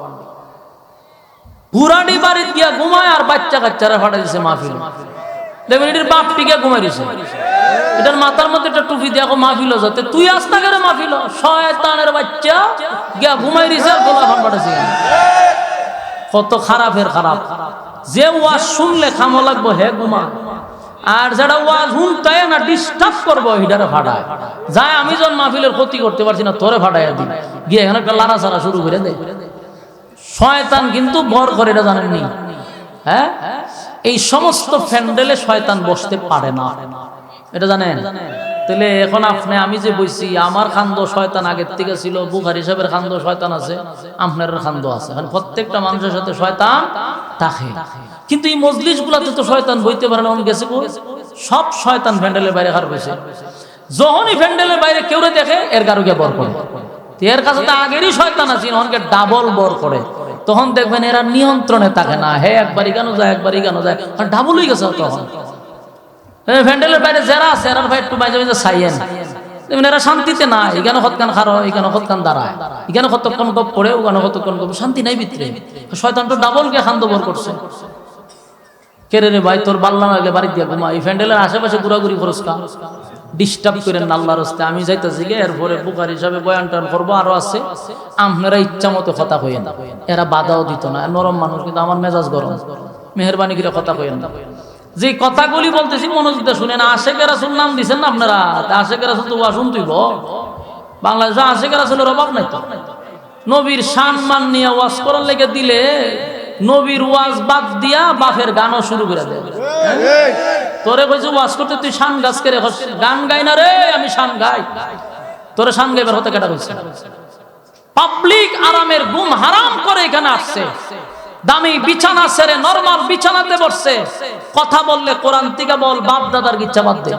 পুরানি বাড়ি গিয়া ঘুমায়, আর বাচ্চা কাচ্চারা ফাটা দিছে মাহফিল। দেখবেন এটার বাপ টিকে ঘুমাই দিছে, এটার মাথার মধ্যে একটা টুপি দিয়ে মাহফিল যাতে তুই আসতা করে মাহফিল, শয়তানের বাচ্চা গিয়া ঘুমাই দিছে, আর গোলা ফান ফাটাছে। কত খারাপের খারাপ। যে ওয়াজ শুনলে খামো লাগবো হে ঘুমা, আর যারা ওয়াজ শুনতে না ডিস্টার্ব করবো হিডারে ফাটায় যায়। আমি যখন মাহফিলের ক্ষতি করতে পারছি না, তোরে ফাটাইয়া দিই গিয়ে এখানে একটা লাড়া ছাড়া শুরু করে দেয়। শয়তান কিন্তু বর করে, এটা জানেননি? হ্যাঁ, এই সমস্ত প্যান্ডেলে শয়তান বসতে পারে না, এটা জানেন? তাহলে এখন আপনি আমি যে বইছি, আমার খান্দ শয়তান আগের থেকে ছিল, বুখারী সাহেবের খান্দ শয়তান আছে, আপনার খান্দ আছে। এখন প্রত্যেকটা মানুষের সাথে শয়তান থাকে, কিন্তু এই মজলিস গুলাতে তো শয়তান বইতে পারে না। গেছে সব শয়তান প্যান্ডেলের বাইরে হার পেয়েছে। যখনই প্যান্ডেলের বাইরে কেউ দেখে এর কারুকে বর করে, এর কাছে তো আগেরই শয়তান আছে, অনেকে ডাবল বর করে। তখন দেখবেন এরা নিয়ন্ত্রণে থাকে না, হে একবারই কেন যায়, একবারই কেন যায়, ডাবল হয়ে গেছে। তখন প্যান্ডেলের বাইরে যারা আছে এরা ভাই একটু মাঝে মাঝে চাইয়েন, এরা শান্তিতে না, এখানে কতক্ষণ খারো, এখানে কতক্ষণ দাঁড়ায়, এখানে কতক্ষণ গপ করে, ওখানে কতক্ষণ গপ, শান্তি নাই ভিতরে। শয়তান তো ডাবল কে খান্দ বর করছে। কেরে রে ভাই, তোর বাল্লা লাগলে বাড়ি দিয়ে ঘুমা, এই প্যান্ডেলের আশেপাশে ঘুরাঘুরি খরচকা ডিস্টার্ব করেন না আল্লাহর রাস্তায়। আমি যাইতেছি গে, এরপরে বুখারী হিসাবে বয়ান টান করবো, আরো আছে। আপনারা ইচ্ছা মতো কথা কইেন, এরা বাধাও দিত না, নরম মানুষ, কিন্তু আমার মেজাজ গরম। মেহরবানি করে কথা কইেন না। যে কথাগুলি বলতেছি মনোযোগ দিয়ে শুনেন। আশিক রাসূল নাম দিচ্ছেন না আপনারা, আশিক রাসূল তো ওয়া শুনতেইব। বাংলাদেশে আশিক রাসূলের অভাব নাই তো। নবীর সম্মান নিয়ে ওয়াজ করার লেগে দিলে নবীর ওয়াজ বাদ দিয়া বাপের গানও শুরু করে দেয়। তোরে কইছে ওয়াজ করতে, তুই শান গাছ করে গান গাই না রে, আমি শান গাই। তোরে শান গাইবার হতে কেটা কইছে? পাবলিক আরামের ঘুম হারাম করে এখানে আসছে, দামি বিছানা ছেড়ে নরমাল বিছানাতে বসছে। কথা বললে কোরআন থেকে বল, বাপ দাদার ইচ্ছা বাদ দে।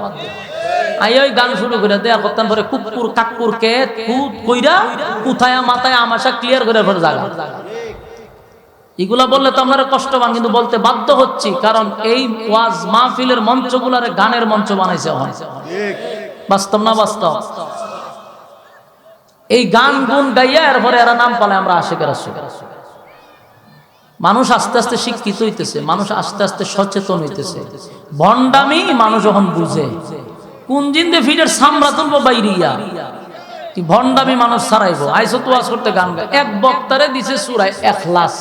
আই ওই গান শুরু করে দেয়, আর করতেন পরে কুকুর কাকুর কে কুত কইরা কুথায়া মাথায় আমাশা ক্লিয়ার করে পরে জায়গা। এগুলা বললে তো আপনারা কষ্ট পান, কিন্তু বলতে বাধ্য হচ্ছি, কারণ এই ওয়াজ মাহফিলের মঞ্চগুলারে গানের মঞ্চ বানাইছে হয়। বাস্তব না বাস্তব? এই গান গুন গাইয়া এরপরে এরা নাম পালে আমরা আশিকের আশিক। মানুষ আস্তে আস্তে শিক্ষিত হইতেছে, মানুষ আস্তে আস্তে সচেতন হইতেছে। ভণ্ডামি মানুষ যখন বুঝে কোন জিন্দে ফিটের সামরা তুলবো বাইরিয়া, ভণ্ডামি মানুষ ছাড়াইবো। আইসো তো ওয়াজ করতে গান গায়, এক বক্তারে দিছে সূরা ইখলাস,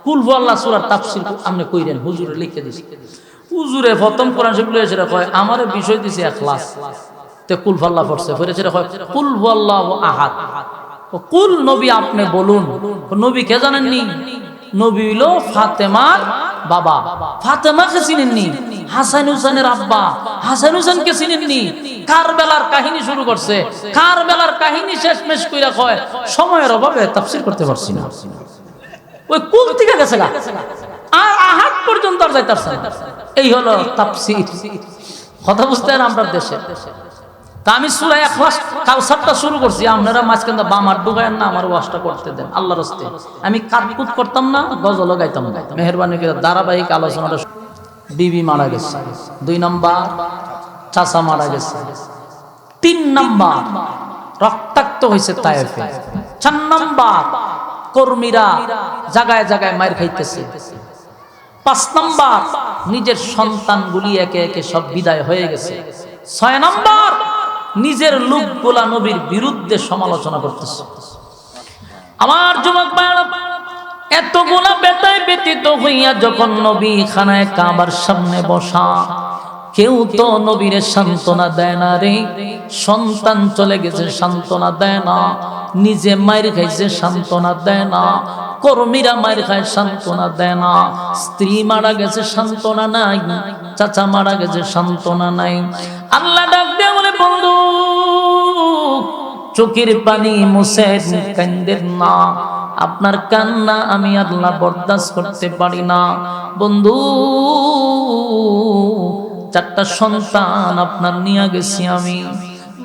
কুল আল্লাহ সূরার তাফসীর আপনি কইরেন, হুজুরে লিখে দিছে। হুজুরে প্রথম কোরআন শরীফ লইছে কয় আমারে বিষয় দিছে ইখলাস, তে কুল আল্লাহ পড়ছে, ফিরে সেটা কয় কুল আল্লাহু আহাদ। কুল নবী আপনি বলুন, নবী কে জানেননি? নবী হলো ফাতেমার বাবা। ফাতেমাকে চিনেননি? হাসান হুসেনের আব্বা। হাসান হুসেনকে চিনেননি? কারবালার কাহিনী শুরু করছে, কারবালার কাহিনী শেষমেশ কইরা কয় সময়ের অভাবে তাফসীর করতে পারছি না। ওই কুল থেকে গেছে গা, আর আহাদ পর্যন্ত আর যাইতাছে না। এই হলো তাফসীর। কথা বুঝতেন আমরা দেশে? তা আমি সূরা ইখলাস কাউসারটা শুরু করছি, আপনারা মাঝখানে বাম হাত ঢুকায়েন না, আমার ওয়াজটা করতে দেন আল্লাহর রাস্তে। আমি কাটকুট করতাম না, গজল গাইতাম না। মেহেরবানি করে ধারাবাহিক আলোচনাটা। বিবি মারা গেছে, 2 নাম্বার চাচা মারা গেছে, 3 নাম্বার রক্তাক্ত হয়েছে তায়েফে, 4 নাম্বার কর্মীরা জায়গায় জায়গায় মার খাইতেছে, 5 নাম্বার নিজের সন্তানগুলি একে একে সব বিদায় হয়ে গেছে, 6 নাম্বার নিজের লোকগুলা নবীর বিরুদ্ধে সমালোচনা করতেছে। আমার যুবক ভাইরা, এতগুলা বেতায় ব্যতীত হইয়া যখন নবী খানায় কাবার সামনে বসা, কেউ তো নবীরে সান্ত্বনা দেয় না রে। সন্তান চলে গেছে সান্ত্বনা দেয় না, নিজে মায়ের খাইছে সান্ত্বনা দেয় না, কর্মীরা মায়ের খায় সান্ত্বনা দেয় না, স্ত্রী মারা গেছে সান্ত্বনা নাই, চাচা মারা গেছে সান্ত্বনা নাই। আল্লাহ ডাক দিয়ে বলে বন্ধু চোখের পানি মুছে কান্দেন না, আপনার কান্না আমি আল্লাহ বরদাস্ত করতে পারি না। বন্ধু 4টা সন্তান আপনার নিয়ে গেছি আমি,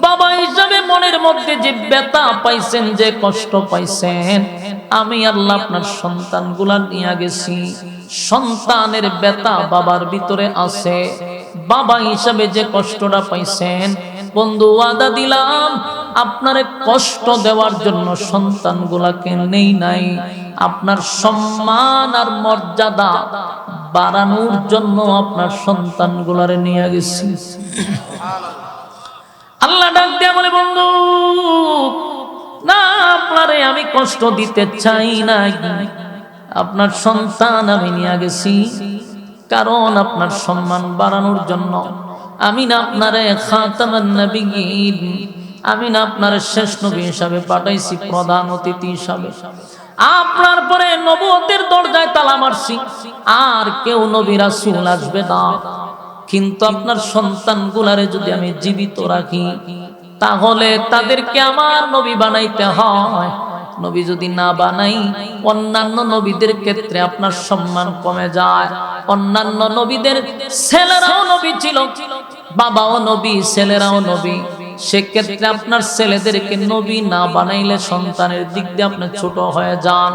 বাবা হিসাবে মনের মধ্যে যে ব্যথা পাইছেন, যে কষ্ট পাইছেন, আমি আল্লাহ আপনার সন্তানগুলা নিয়ে গেছি। সন্তানের ব্যথা বাবার ভিতরে আছে, বাবা হিসাবে যে কষ্টটা পাইছেন, বন্ধু ওয়াদা দিলাম আপনারে কষ্ট দেওয়ার জন্য সন্তানগুলাকে নেই নাই, আপনার সম্মান আর মর্যাদা বাড়ানোর জন্য আপনার সন্তানগুলারে নিয়ে গেছি। আল্লাহ ডাক দিয়া বলে বন্ধু না, আপনারে আমি কষ্ট দিতে চাই না, আপনার সন্তান আমি নিয়ে গেছি কারণ আপনার সম্মান বাড়ানোর জন্য। আমি না আপনারে খাতামান নবিয়্যিন, আমি না আপনার শেষ নবী হিসাবে পাঠাইছি, প্রধান অতিথি হিসাবে। আপনার পরে নবুয়তের দরজায় তালা মারছি, আর কেউ নবী রাসূল আসবে না। কিন্তু আপনার সন্তানগুলারে যদি আমি জীবিত রাখি, তাহলে তাদেরকে আমার নবী বানাইতে হয়। নবী যদি না বানাই, অন্যান্য নবীদের ক্ষেত্রে আপনার সম্মান কমে যায়। অন্যান্য নবীদের ছেলেরাও নবী ছিল, বাবাও নবী, ছেলেরাও নবী। সেক্ষেত্রে আপনার ছেলেদেরকে নবী না বানাইলে সন্তানের দিক দিয়ে আপনি ছোট হয়ে যান।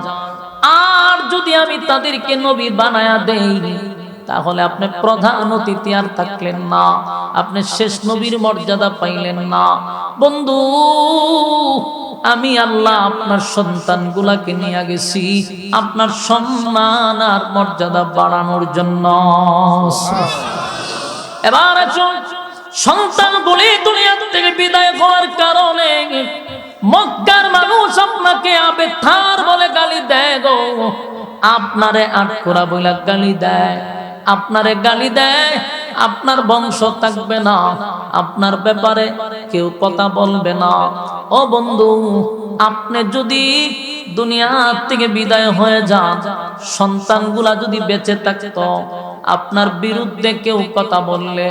আর যদি আমি তাদেরকে নবী বানায়া দেই, তাহলে আপনি প্রধান অতিথি আর থাকলেন না, আপনি শেষ নবীর মর্যাদা পাইলেন না। বন্ধু আমি আল্লাহ আপনার সন্তানগুলাকে নিয়ে গেছি আপনার সম্মান আর মর্যাদা বাড়ানোর জন্য। এবার সন্তানগুলি দুনিয়া থেকে বিদায় হওয়ার কারণে মক্কার মানুষ আপনাকে আবেথার বলে গালি দেয় গো, আপনারে আটকোরা বলে গালি দেয়, আপনারে গালি দেয়, আপনার বংশ থাকবে না, আপনার ব্যাপারে কেউ কথা বলবে না। ও বন্ধু, আপনি যদি দুনিয়া থেকে বিদায় হয়ে যান, সন্তানগুলা যদি বেঁচে থাকতো, আপনার বিরুদ্ধে কেউ কথা বললে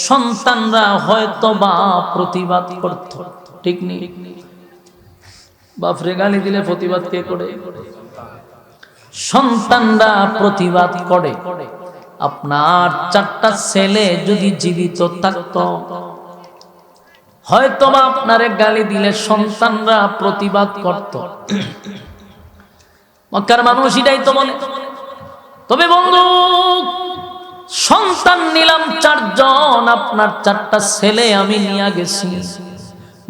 সন্তানরা হয়তো বা প্রতিবাদ করত, ঠিক নেই? বাপরে গালি দিলে প্রতিবাদ কে করে? সন্তানরা প্রতিবাদ করে। আপনার 4টা ছেলে যদি জীবিত থাকতো, হয়তো বা আপনারে গালি দিলে সন্তানরা প্রতিবাদ করত। মক্কার মানুষ এটাই তো বলে। তবে বন্ধু, সন্তান নিলাম 4 জন, আপনার 4টা ছেলে আমি নিয়ে গেছি,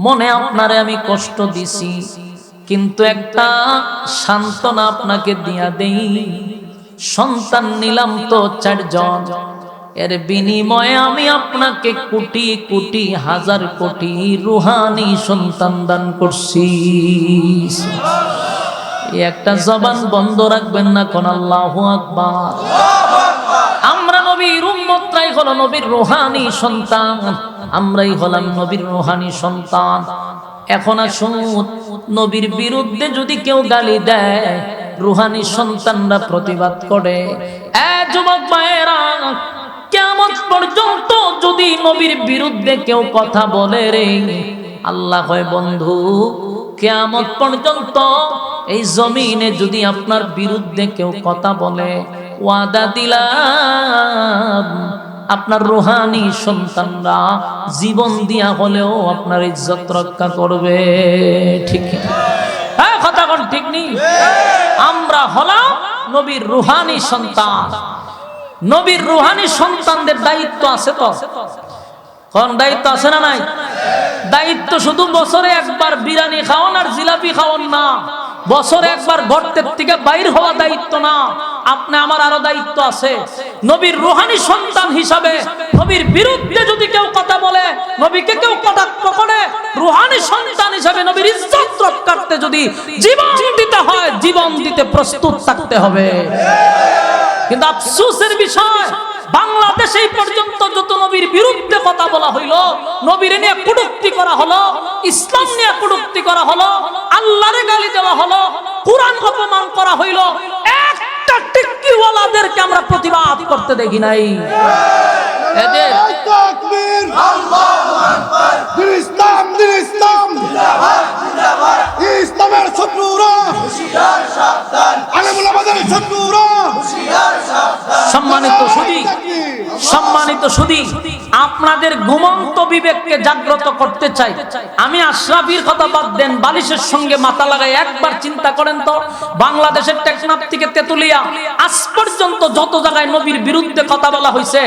মনে আপনারে আমি কষ্ট দিছি, কিন্তু একটা সান্ত্বনা আপনাকে দিয়া দেই, সন্তান নিলাম তো 4 জন, এর বিনিময়ে আমি আপনাকে কোটি কোটি হাজার কোটি রুহানি সন্তান দান করছি। একটা জবান বন্ধ রাখবেন না, কোন আল্লাহু আকবার। আমরা নবীর উম্মতরাই হলো নবীর রুহানি সন্তান, আমরাই হলাম নবীর রুহানি সন্তান। এখন আসুন, নবীর বিরুদ্ধে যদি কেউ গালি দেয়, রুহানি সন্তানরা প্রতিবাদ করে। যুবক ভাইয়েরা, কিয়ামত পর্যন্ত যদি নবীর বিরুদ্ধে কেউ কথা বলে রে, আল্লাহ কয় বন্ধু, কিয়ামত পর্যন্ত এই জমিনে যদি আপনার বিরুদ্ধে কেউ কথা বলে, ওয়াদা দিলাম আপনার রুহানি সন্তানরা জীবন দিয়া হলেও আপনার ইজ্জত রক্ষা করবে। ঠিক, হ্যাঁ কথা কোন ঠিক নেই? আমরা হলাম নবীর রুহানি সন্তান। নবীর রুহানি সন্তানদের দায়িত্ব আছে তো, কোন দায়িত্ব আছে না নাই? দায়িত্ব শুধু বছরে একবার বিরিয়ানি খাওয়ান আর জিলাপি খাওয়ান না, বছরে একবার গর্তের থেকে বাইর হওয়া দায়িত্ব না। আপনি আমার আরো দায়িত্ব আছে। নবীর রুহানি সন্তান হিসাবে নবীর বিরুদ্ধে যদি কেউ কথা বলে, নবীকে কেউ কটাক্ষ করে, রুহানি সন্তান হিসাবে নবীর ইজ্জত রক্ষার্থে যদি জীবন দিতে হয়, জীবন দিতে প্রস্তুত থাকতে হবে। কিন্তু আফসোসের বিষয়, বাংলাদেশে এই পর্যন্ত যত নবীর বিরুদ্ধে কথা বলা হইল, নবীর নিয়ে কটূক্তি করা হলো, ইসলাম নিয়ে কটূক্তি করা হলো, আল্লাহরে গালি দেওয়া হলো, কুরআন অপমান করা হইল, একটা টিক্কিওয়ালাদেরকে আমরা প্রতিবাদ করতে দেখি নাই। এদের তাকবীর, আল্লাহু আকবার, দিন ইসলাম, দিন ইসলাম, জিন্দাবাদ, জিন্দাবাদ, ইসলামের শত্রুরা হুঁশিয়ার সাবধান, আলেমুল আমাদের শত্রুরা হুঁশিয়ার সাবধান। সম্মানিত সুধী, আপনাদের ঘুমন্ত বিবেককে জাগ্রত করতে চাই। আমি আশরাফির কথা বাদ দেন, বালিশের সঙ্গে মাথা লাগাই একবার চিন্তা করেন তো, বাংলাদেশের টেকনাফ থেকে তেতুলিয়া আজ পর্যন্ত যত জায়গায় নবীর বিরুদ্ধে কথা বলা হয়েছে,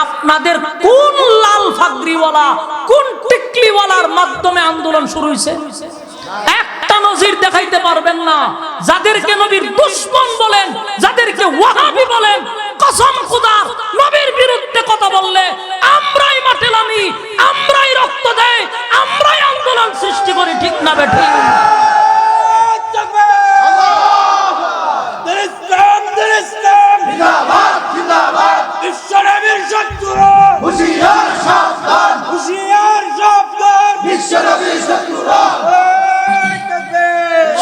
আপনাদের কোন লাল ফাগরিওয়ালা, কোন টিকলিওয়ালার মাধ্যমে আন্দোলন শুরু হয়েছে? একটা নজির দেখাইতে পারবেন না। যাদেরকে নবীর দুশমন বলেন, যাদেরকে ওয়াহাবি বলেন, কসম খোদার, নবীর বিরুদ্ধে কথা বললে আমরাই মাঠে নামি, আমরাই রক্ত দেই, আমরাই আন্দোলন সৃষ্টি করি। ঠিক না বেঠিক? দিন ইসলাম, দিন ইসলাম, জিন্দাবাদ, জিন্দাবাদ, বিশ্বনবীর শত্রুরা হুঁশিয়ার সাবধান, হুঁশিয়ার সাবধান, বিশ্বনবীর শত্রুরা।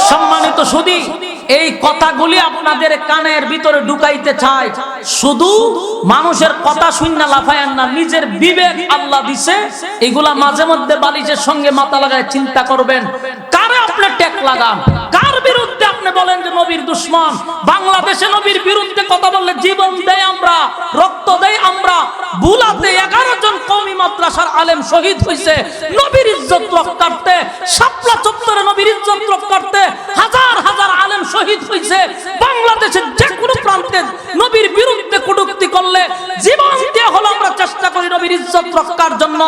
সম্মানিত সুধী, এই কথাগুলি আপনাদের কানের ভিতরে ঢুকাইতে চাই। শুধু মানুষের কথা শুননা লাফায়েন না, নিজের বিবেক আল্লাহ দিছে, এগুলা মাঝে মধ্যে বালিশের সঙ্গে মাথা লাগায় চিন্তা করবেন। কারে আপনি টেক লাগান, কার বিরুদ্ধে আপনি বলেন যে নবীর দুশমন? বাংলাদেশে নবীর বিরুদ্ধে কথা বললে জীবন দেয় আমরা, রক্ত দেয় আমরা। বুলাতে 11 জন কওমি মাদ্রাসার আলেম শহীদ হয়েছে নবীর ইজ্জত রক্ষার্থে। শাপলা চত্বরে নবীর ইজ্জত রক্ষার্থে হাজার হাজার আলেম শহীদ হয়েছে। বাংলাদেশের যে কোনো প্রান্তে নবীর বিরুদ্ধে কটূক্তি করলে জীবন দিয়ে হলো আমরা চেষ্টা করি নবীর ইজ্জত রক্ষার জন্য।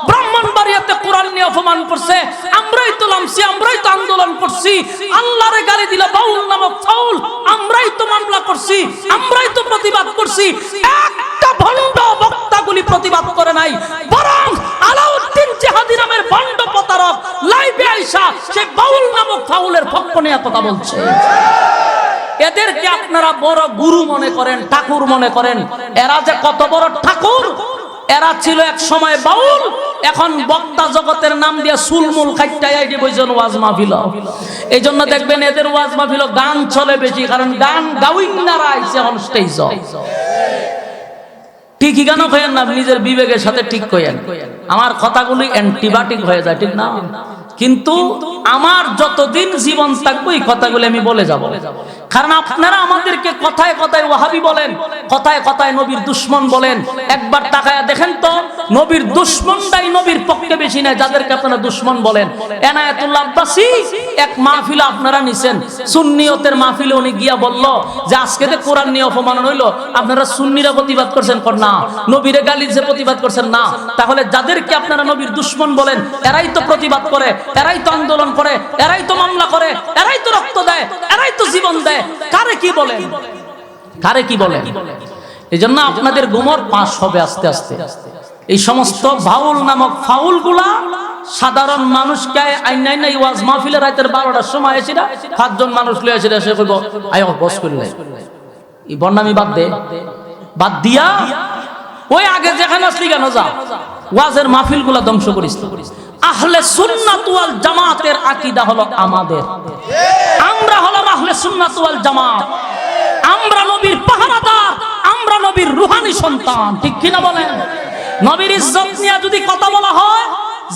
ব্রাহ্মণবাড়িয়াতে কোরআন নিয়ে অপমান করছে, আমরাই তো নামছি, আমরাই তো আন্দোলন করছি। আল্লাহরে গালি দিল বাউল নামক ফাউল, আমরাই তো মামলা করছি, আমরাই তো প্রতিবাদ করছি। একটা ভণ্ড বক্তাগুলি প্রতিবাদ করে নাই, বরং আলাউদ্দিন জিহাদি নামের ভণ্ড প্রতারক লাইভে আইসা সেই বাউল নামক ফাউলের পক্ষ নিয়ে কথা বলছে। এদেরকে আপনারা বড় গুরু মনে করেন, ঠাকুর মনে করেন। এরা যে কত বড় ঠাকুর! এরা ছিল এক সময় বাউল, এখন বক্তা জগতের নাম দিয়ে সুলমুল খাইটাই আইডি বইজন ওয়াজ মাহফিল। এই জন্য দেখবেন এদের ওয়াজ মাহফিল গান চলে বেশি, কারণ গান গাউইনারা আইছে অন স্টেজ। ঠিকই গানও কইেন না, নিজের বিবেকের সাথে ঠিক কইেন। আমার কথাগুলি অ্যান্টিবায়োটিক হয়ে যায়, ঠিক না? কিন্তু আমার যতদিন জীবন থাকবো এই কথাগুলো আমি বলে যাব। কারণ আপনারা আমাদেরকে কথায় কথায় ওয়াহাবি বলেন, কথায় কথায় নবীর দুশমন বলেন। একবার তাকায়া দেখেন তো, নবীর দুশমনটাই নবীর পক্ষে বেশি নাই যাদেরকে আপনারা দুশমন বলেন। এনায়েতুল্লাহ আব্বাসী এক মাহফিলে আপনারা নিছেন, সুন্নিয়তের মাহফিলে উনি গিয়া বলল যে আজকে তো কোরআন নিয়ে অপমান হইলো, আপনারা সুন্নিরা প্রতিবাদ করছেন না, নবীরে গালি যে প্রতিবাদ করছেন না। তাহলে যাদেরকে আপনারা নবীর দুশমন বলেন এরাই তো প্রতিবাদ করে, এরাই তো আন্দোলন করে, এরাই তো মামলা করে, এরাই তো রক্ত দেয়, এরাই তো জীবন দেয়। কারে কি বলেন, কারে কি বলেন? এই জন্য আপনাদের গুমর পাশ হবে আস্তে আস্তে। এই সমস্ত বাউল নামক ফাউলগুলা সাধারণ মানুষকে আইনাই নাই ওয়াজ মাহফিলে রাতের 12টার সময় এসেরা 5 জন মানুষ লয়ে এসে সে কইব আয় বস করলে এই বন্নামি বাদ দে, বাদ দিয়া ওই আগে যেখানে আসলি কেন যা, ওয়াজের মাহফিলগুলা ধ্বংস করিস। আহলে সুন্নাত ওয়াল জামাতের আকীদা হলো আমাদের, আমরা হলাম আহলে সুন্নাত ওয়াল জামাত, আমরা নবীর পাহারাদার, আমরা নবীর রূহানি সন্তান, ঠিক কি না বলেন? নবীর ইজ্জত নিয়ে যদি কথা বলা হয়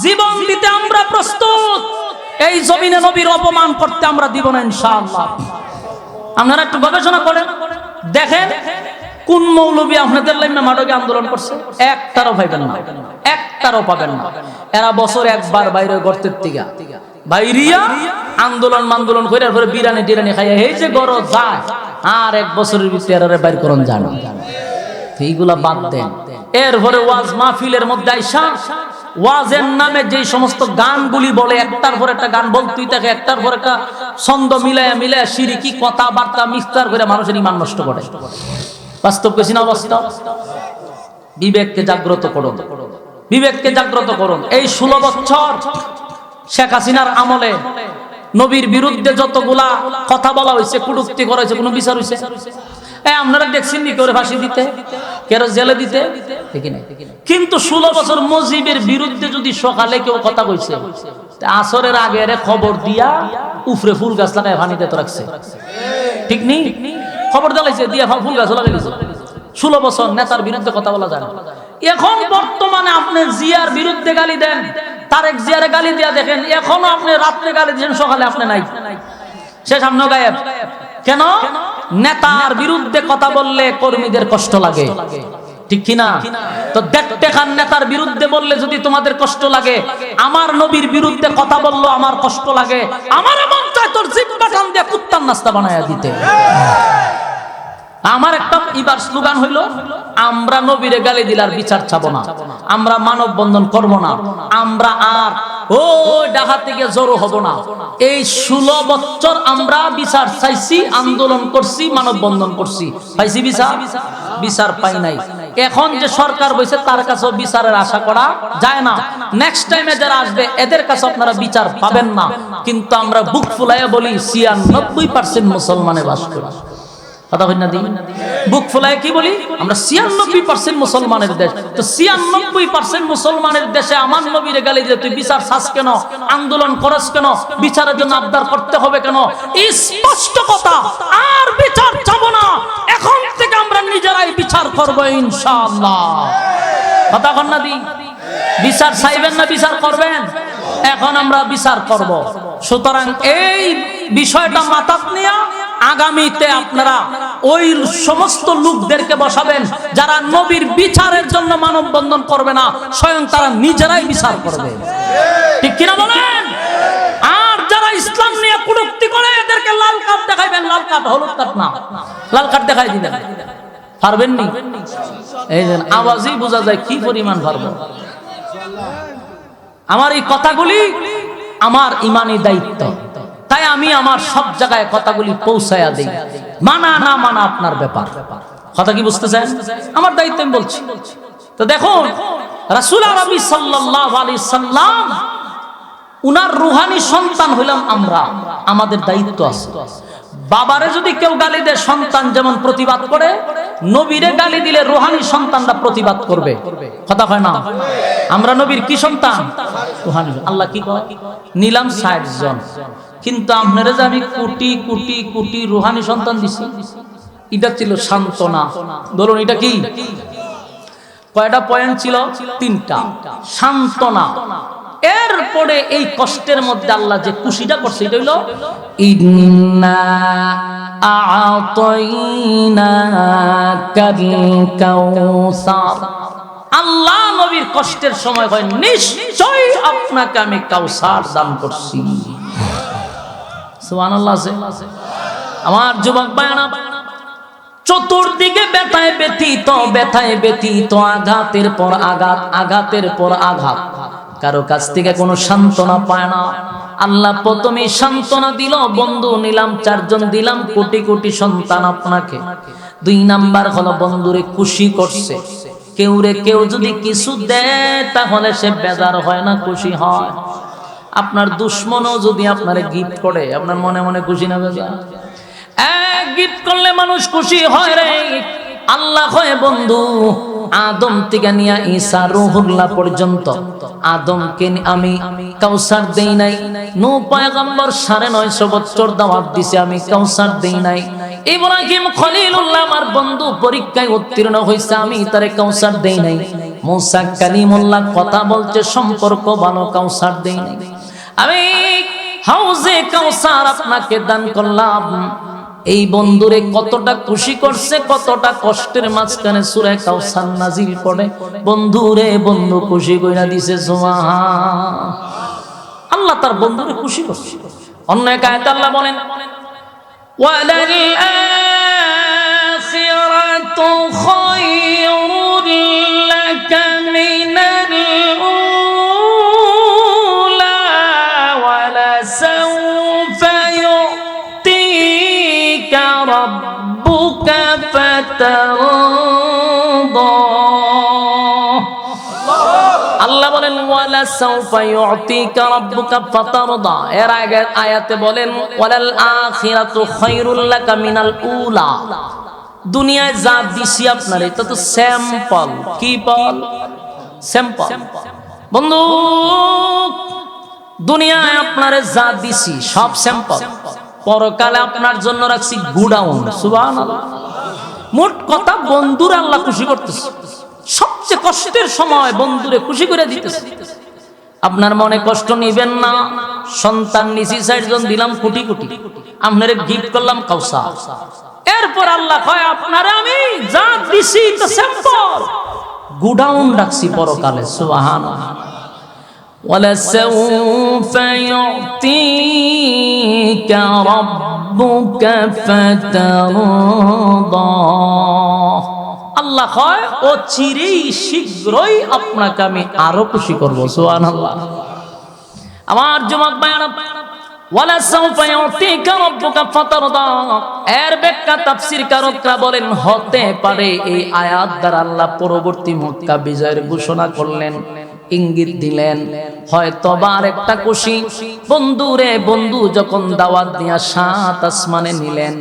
জীবন দিতে আমরা প্রস্তুত। এই জমিনে নবীর অপমান করতে আমরা দিব না ইনশাআল্লাহ। আপনারা একটু গবেষণা করেন, দেখেন কোন মৌলবী আপনাদের লাইনে মাঠে আন্দোলন করছে, একটারও পাইবেন না, একটারও পাবেন না। এরা বছর একবার বাইরে গর্তের থেকে বাইরিয়া আন্দোলন মান্দোলন করে পরে বিরানি টিরানি খাইয়া এই যে গরজ যায়, আর 1 বছরের ভিতরে এরারে বাইর করন জানো। এইগুলা বাদ দেন। এরপরে ওয়াজ মাহফিলের মধ্যে আইসা ওয়াজের নামে যে সমস্ত গানগুলি বলে, একটার পর একটা গান বলতেই থাকে, একটার পর একটা ছন্দ মিলায়া মিলায়া শিরকি কথাবার্তা মিক্সচার করে মানুষের ঈমান নষ্ট করে। বাস্তব কেছি না বাস্তব? বিবেককে জাগ্রত করুন, বিবেককে জাগ্রত করুন। এই 16 বছর শেখ হাসিনার আমলে নবীর বিরুদ্ধে যতগুলা কথা বলা হয়েছে, কটূক্তি করা হয়েছে, কোনো বিচার হয়েছে? আপনারা দেখছেন নি করে ফাঁসি দিতে, কেউ জেলে দিতে, ঠিক না? কিন্তু 16 বছর মুজিবের বিরুদ্ধে যদি সকালে কেউ কথা কইছে, আসরের আগে এর খবর দিয়া উফরে ফুল গাছ লাগায় পানিতে তো রাখছে, ঠিক নি? খবর দিলাইছে দিয়া ফুল গাছ লাগাই দিছে। 16 বছর নেতার বিরুদ্ধে কথা বলা যায় না। এখন বর্তমানে আপনি জিয়ার বিরুদ্ধে গালি দেন, তারেক জিয়ারে গালি দিয়া দেখেন, এখনো আপনি রাত্রে গালি দিয়েছেন, সকালে আপনি নাই, সে সামনে গায়েব। কেন? নেতার বিরুদ্ধে কথা বললে কর্মীদের কষ্ট লাগে, ঠিক কিনা? তো 1.5 টাকার নেতার বিরুদ্ধে বললে যদি তোমাদের কষ্ট লাগে, আমার নবীর বিরুদ্ধে কথা বললো আমার কষ্ট লাগে, আমার মন চায় তোর জিব্বা টান দিয়ে কুত্তার নাস্তা বানায়া দিতে। আমার একটা ইবার স্লোগান হইলো, আমরা নবীরে গালি দিলার বিচার চাবো না, আমরা মানববন্ধন করব না, আমরা আর ও ঢাকা থেকে জড়ো হব না। এই 16 বছর আমরা বিচার চাইছি, আন্দোলন করছি, মানববন্ধন করছি, পাইছি বিচার? বিচার পাই নাই। এখন যে সরকার বইছে তার কাছে বিচারের আশা করা যায় না। নেক্সট টাইমে যারা আসবে এদের কাছে আপনারা বিচার পাবেন না। কিন্তু আমরা বুক ফুলাইয়া বলি 96% মুসলমানে বাস করে। কথা কই না দি? বুক ফুলায় কি বলি? আমরা 96% মুসলমানের দেশ। তো 96% মুসলমানের দেশে আমার নবীরে গালি দিয়ে তুই বিচার চাস কেন? আন্দোলন করস কেন? বিচারের জন্য আবদার করতে হবে কেন? এই স্পষ্ট কথা। আর বিচার চাবো না, এখন থেকে আমরা নিজেরাই বিচার করব ইনশাআল্লাহ। কথা কই না দি? বিচার চাইবেন না বিচার করবেন? এখন আমরা বিচার করব। সুতরাং এই বিষয়টা মাথায় নিয়ে আগামীতে আপনারা ওই সমস্ত লোকদেরকে বসাবেন যারা নবীর বিচারের জন্য মানববন্ধন করবে না, স্বয়ং তারা নিজেরাই বিচার করবে, ঠিক কিনা বলেন? আর যারা ইসলাম নিয়ে কটূক্তি করে এদেরকে লাল কার্ড দেখাইবেন, লাল কার্ড, হলুদ কার্ড না, লাল কার্ড দেখাই দিবেন। পারবেন নি? এই যে আওয়াজই বোঝা যায় কি পরিমাণ পারবো। আমার এই কথাগুলি আমার ইমানি দায়িত্ব, তাই আমি আমার সব জায়গায় কথাগুলি পৌঁছায়া দেই। মানা না মানা আপনার ব্যাপার। কথা কি বুঝতেছেন? আমার দায়িত্ব আমি বলছি। তো দেখুন রাসূল আরবি সাল্লাল্লাহু আলাইহি সাল্লাম, উনার রূহানি সন্তান হইলাম আমরা, আমাদের দায়িত্ব আছে। বাবারে যদি কেউ গালি দেয় সন্তান যেমন প্রতিবাদ করে, নবীরে গালি দিলে রূহানি সন্তানরা প্রতিবাদ করবে। কথা হয় না? আমরা নবীর কি সন্তান? রূহানি। আল্লাহ কি কয়? নিলাম 60 জন, কিন্তু আপনারা যে আমি কোটি কোটি কোটি রূহানি সন্তান দিছি, এটা ছিল সান্ত্বনা। বলুন এটা কি? কয়টা পয়েন্ট ছিল? 3টা। সান্ত্বনা, এরপরে এই কষ্টের মধ্যে আল্লাহ যে খুশিটা করছে এটা হইল ইন্না আ'তাইনাকাল কাউসার। আল্লাহ নবীর কষ্টের সময় হয় নিশ্চয় আপনাকে আমি কাউসার দান করছি। সুবহানাল্লাহ। আমার যুবক ভাইরা, চতুর্দিকে ব্যথায় ব্যথিত, ব্যথায় ব্যথিত, আঘাতের পর আঘাত, আঘাতের পর আঘাত, কারো কাছ থেকে কোনো সান্ত্বনা পায় না। আল্লাহ প্রথমে সান্ত্বনা দিল, বন্ধু নিলাম 4 জন, দিলাম কোটি কোটি সন্তান আপনাকে। 2 নাম্বার হলো বন্ধুরে খুশি করছে। কেউ যদি কিছু দেয় তাহলে সে বেজার হয় না, খুশি হয়। আপনার দুশ্মনও যদি আপনারে গিফট করে, আপনার মনে মনে খুশি না বেজার? গিফট করলে মানুষ খুশি হয় রে। আল্লাহ হয় বন্ধু আদম থেকে নিয়ে ঈসা রূহুল্লাহ পর্যন্ত, আদমকে আমি কাউসার দেই নাই। নূহ পয়গম্বর 950 বছর দাওয়াত দিছে, আমি কাউসার দেই নাই। ইব্রাহিম খলিলুল্লাহ আমার বন্ধু পরীক্ষায় উত্তীর্ণ হইছে, আমি তারে কাউসার দেই নাই। মুসা কালিমুল্লাহ কথা বলছে, সম্পর্ক ভালো, কাউসার দেই নাই। আমি হাউজে কাউসার আপনাকে দান করলাম। এই বন্ধুরে কতটা খুশি করছে, কতটা কষ্টের মাঝখানে সূরা কাউসার নাজিল করে বন্ধুরে বন্ধু খুশি কইরা দিছে। সুবহান আল্লাহ, তার বন্ধুরে খুশি করছে। অন্য এক আয়াতে আল্লাহ বলেন ওয়ালাল আখিরাতু খায়রুল লাকা মিনাল উলা ওয়ালা সাওফা ইউতিকা রাব্বুকা ফাতারদা। আল্লাহ বলেন ওয়ালা সাওফা ইউতিকা রাব্বুকা ফাতারদা। এর আগের আয়াতে বলেন ওয়ালাল আখিরাতু খায়রুল লাকা মিনাল উলা। দুনিয়ায় যা দিছি আপনার এটা তো স্যাম্পল। কি বল? স্যাম্পল। বন্ধু দুনিয়ায় আপনারে যা দিছি সব স্যাম্পল, পরকালে আপনার জন্য রাখছি গুডাউন। সুবহানাল্লাহ। মোট কথা বন্ধুর আল্লাহ খুশি করতেছে। সবচেয়ে কষ্টের সময় বন্ধুরে খুশি করে দিতেছে। আপনার মনে কষ্ট নিবেন না। সন্তান নিছি 4 জন, দিলাম কোটি কোটি, আপনারে গিফট করলাম কাউসার। এরপর আল্লাহ কয় আপনারে আমি যা দিছি তো স্যাম্পল, গুডাউন রাখছি পরকালে। সুবহানাল্লাহ। ওয়ালা সাওফা ইউতিকা রাব্বুকা ফাতারদা। আল্লাহ কয় ও চিরেই শীঘ্রই আপনাকে আমি আরো খুশি করব। সুবহানাল্লাহ। আমার যুবক ভাইরা, ওয়ালা সাওফা ইউতিকা রাব্বুকা ফাতারদা এর ব্যাখ্যা তাফসীর কারকরা বলেন হতে পারে এই আয়াত দ্বারা আল্লাহ পরবর্তী মক্কা বিজয়ের ঘোষণা করলেন, ইঙ্গিত দিলেন। হয়তো আর একটা খুশি বন্ধুরে বন্ধু যখন দাওয়াত দিয়া 7 আসমানে নিলেন,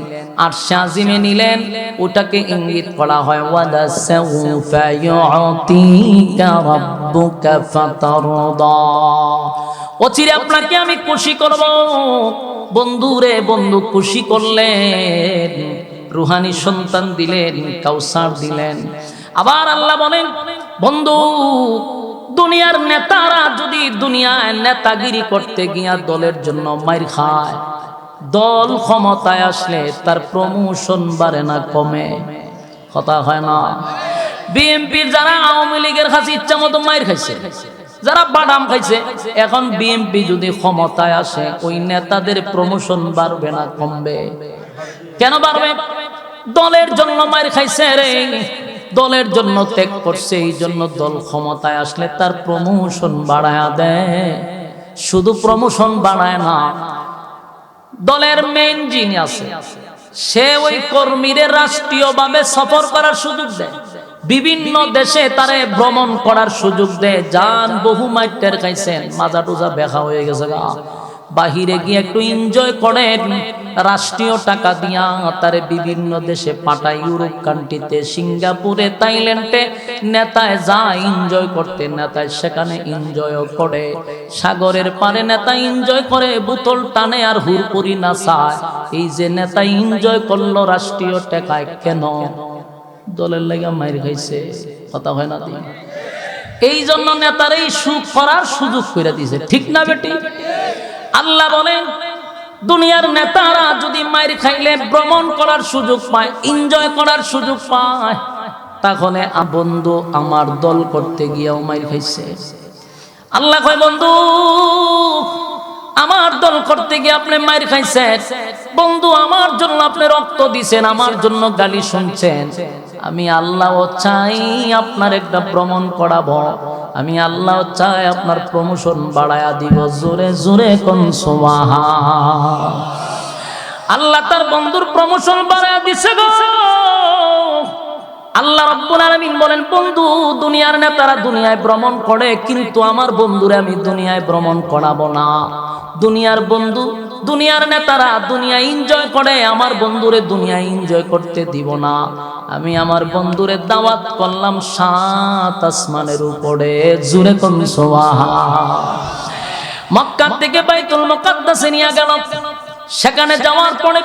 আরশে আজিমে নিলেন, ওটাকে ইঙ্গিত করা হয় ওয়ালা সাওফা ইউতিকা রাব্বুকা ফাতারদা। অচিরে আপনাকে আমি খুশি করব। বন্ধুরে বন্ধু খুশি করলেন, রুহানি সন্তান দিলেন, কাউসার দিলেন। আবার আল্লাহ বলেন বন্ধু দুনিয়ার নেতারা যদি দুনিয়ায় নেতাগিরি করতে গিয়া দলের জন্য মাইর খায়, দল ক্ষমতায় আসলে তার প্রমোশন বাড়ে না কমে? কথা হয় না? বিএনপির যারা আওয়ামী লীগের কাছে ইচ্ছা মতো মাইর খাইছে, যারা বাদাম খাইছে, এখন বিএনপি যদি ক্ষমতায় আসে ওই নেতাদের প্রমোশন বাড়বে না কমবে? কেন বাড়বে? দলের জন্য মাইর খাইছে রে, দলের জন্য ত্যাগ করছে, এই জন্য দল ক্ষমতায় আসলে তার প্রমোশন বাড়ায়া দেয়। শুধু প্রমোশন বাড়ায় না, দলের মেইন যিনি আছে সে ওই কর্মীদের রাষ্ট্রীয়ভাবে সফর করার সুযোগ দেয়, বিভিন্ন দেশে তারে ভ্রমণ করার সুযোগ দেয়। যান বহু মাইটের খাইছেন, মাজা টুজা বেখা হয়ে গেছে গা, বাহিরে গিয়ে একটু এনজয় করেন, রাষ্ট্রীয় টাকা দিয়া তারে বিভিন্ন দেশে পাঠায়, ইউরোপ কান্ট্রিতে, সিঙ্গাপুরে, থাইল্যান্ডে নেতায় যায় এনজয় করতে, নেতায় সেখানে এনজয়ও করে। সাগরের পারে নেতা এনজয় করে, বোতল টানে আর হুড়পুরি নাচায়। এই যে নেতা এনজয় করলো রাষ্ট্রীয় টাকায়, কেন? দলের লাগা মাইর খাইছে। কথা হয় না? এই জন্য নেতারাই সুখ করার সুযোগ করে দিয়েছে, ঠিক না বেটি? আল্লাহ বলেন দুনিয়ার নেতারা যদি মাইর খাইলে ভ্রমণ করার সুযোগ পায়, এনজয় করার সুযোগ পায়, তাহলে বন্ধু আমার দল করতে গিয়েও মাইর খাইছে। আল্লাহ কয় বন্ধু আমার দল করতে গিয়ে আপনি মাইর খাইছেন, বন্ধু আমার জন্য আপনি রক্ত দিছেন, আমার জন্য গালি শুনছেন, আমি আল্লাহ চাই আপনার একটা ভ্রমণ করাবো, আমি আল্লাহ চাই আপনার প্রমোশন বাড়ায়া দিব। জোরে জোরে কোন সুবহান। আল্লাহ তার বন্ধুর প্রমোশন বাড়ায়া দিছে গো। আল্লাহ রাব্বুল আলামিন বলেন বন্ধু দুনিয়ার নেতারা দুনিয়ায় ভ্রমণ করে, কিন্তু আমার বন্ধুরে আমি দুনিয়ায় ভ্রমণ করাবো না। দুনিয়ার বন্ধু দুনিয়ার নেতারা দুনিয়া এনজয় করে, আমার বন্ধুরে দুনিয়া এনজয় করতে দিব না। আমি আমার বন্ধুরে দাওয়াত করলাম 7 আসমানের উপরে। জোরে কোন সুবহান। মক্কা থেকে বাইতুল মুকাদ্দাসে নিয়ে গেল। সেখানে যাওয়ার পরে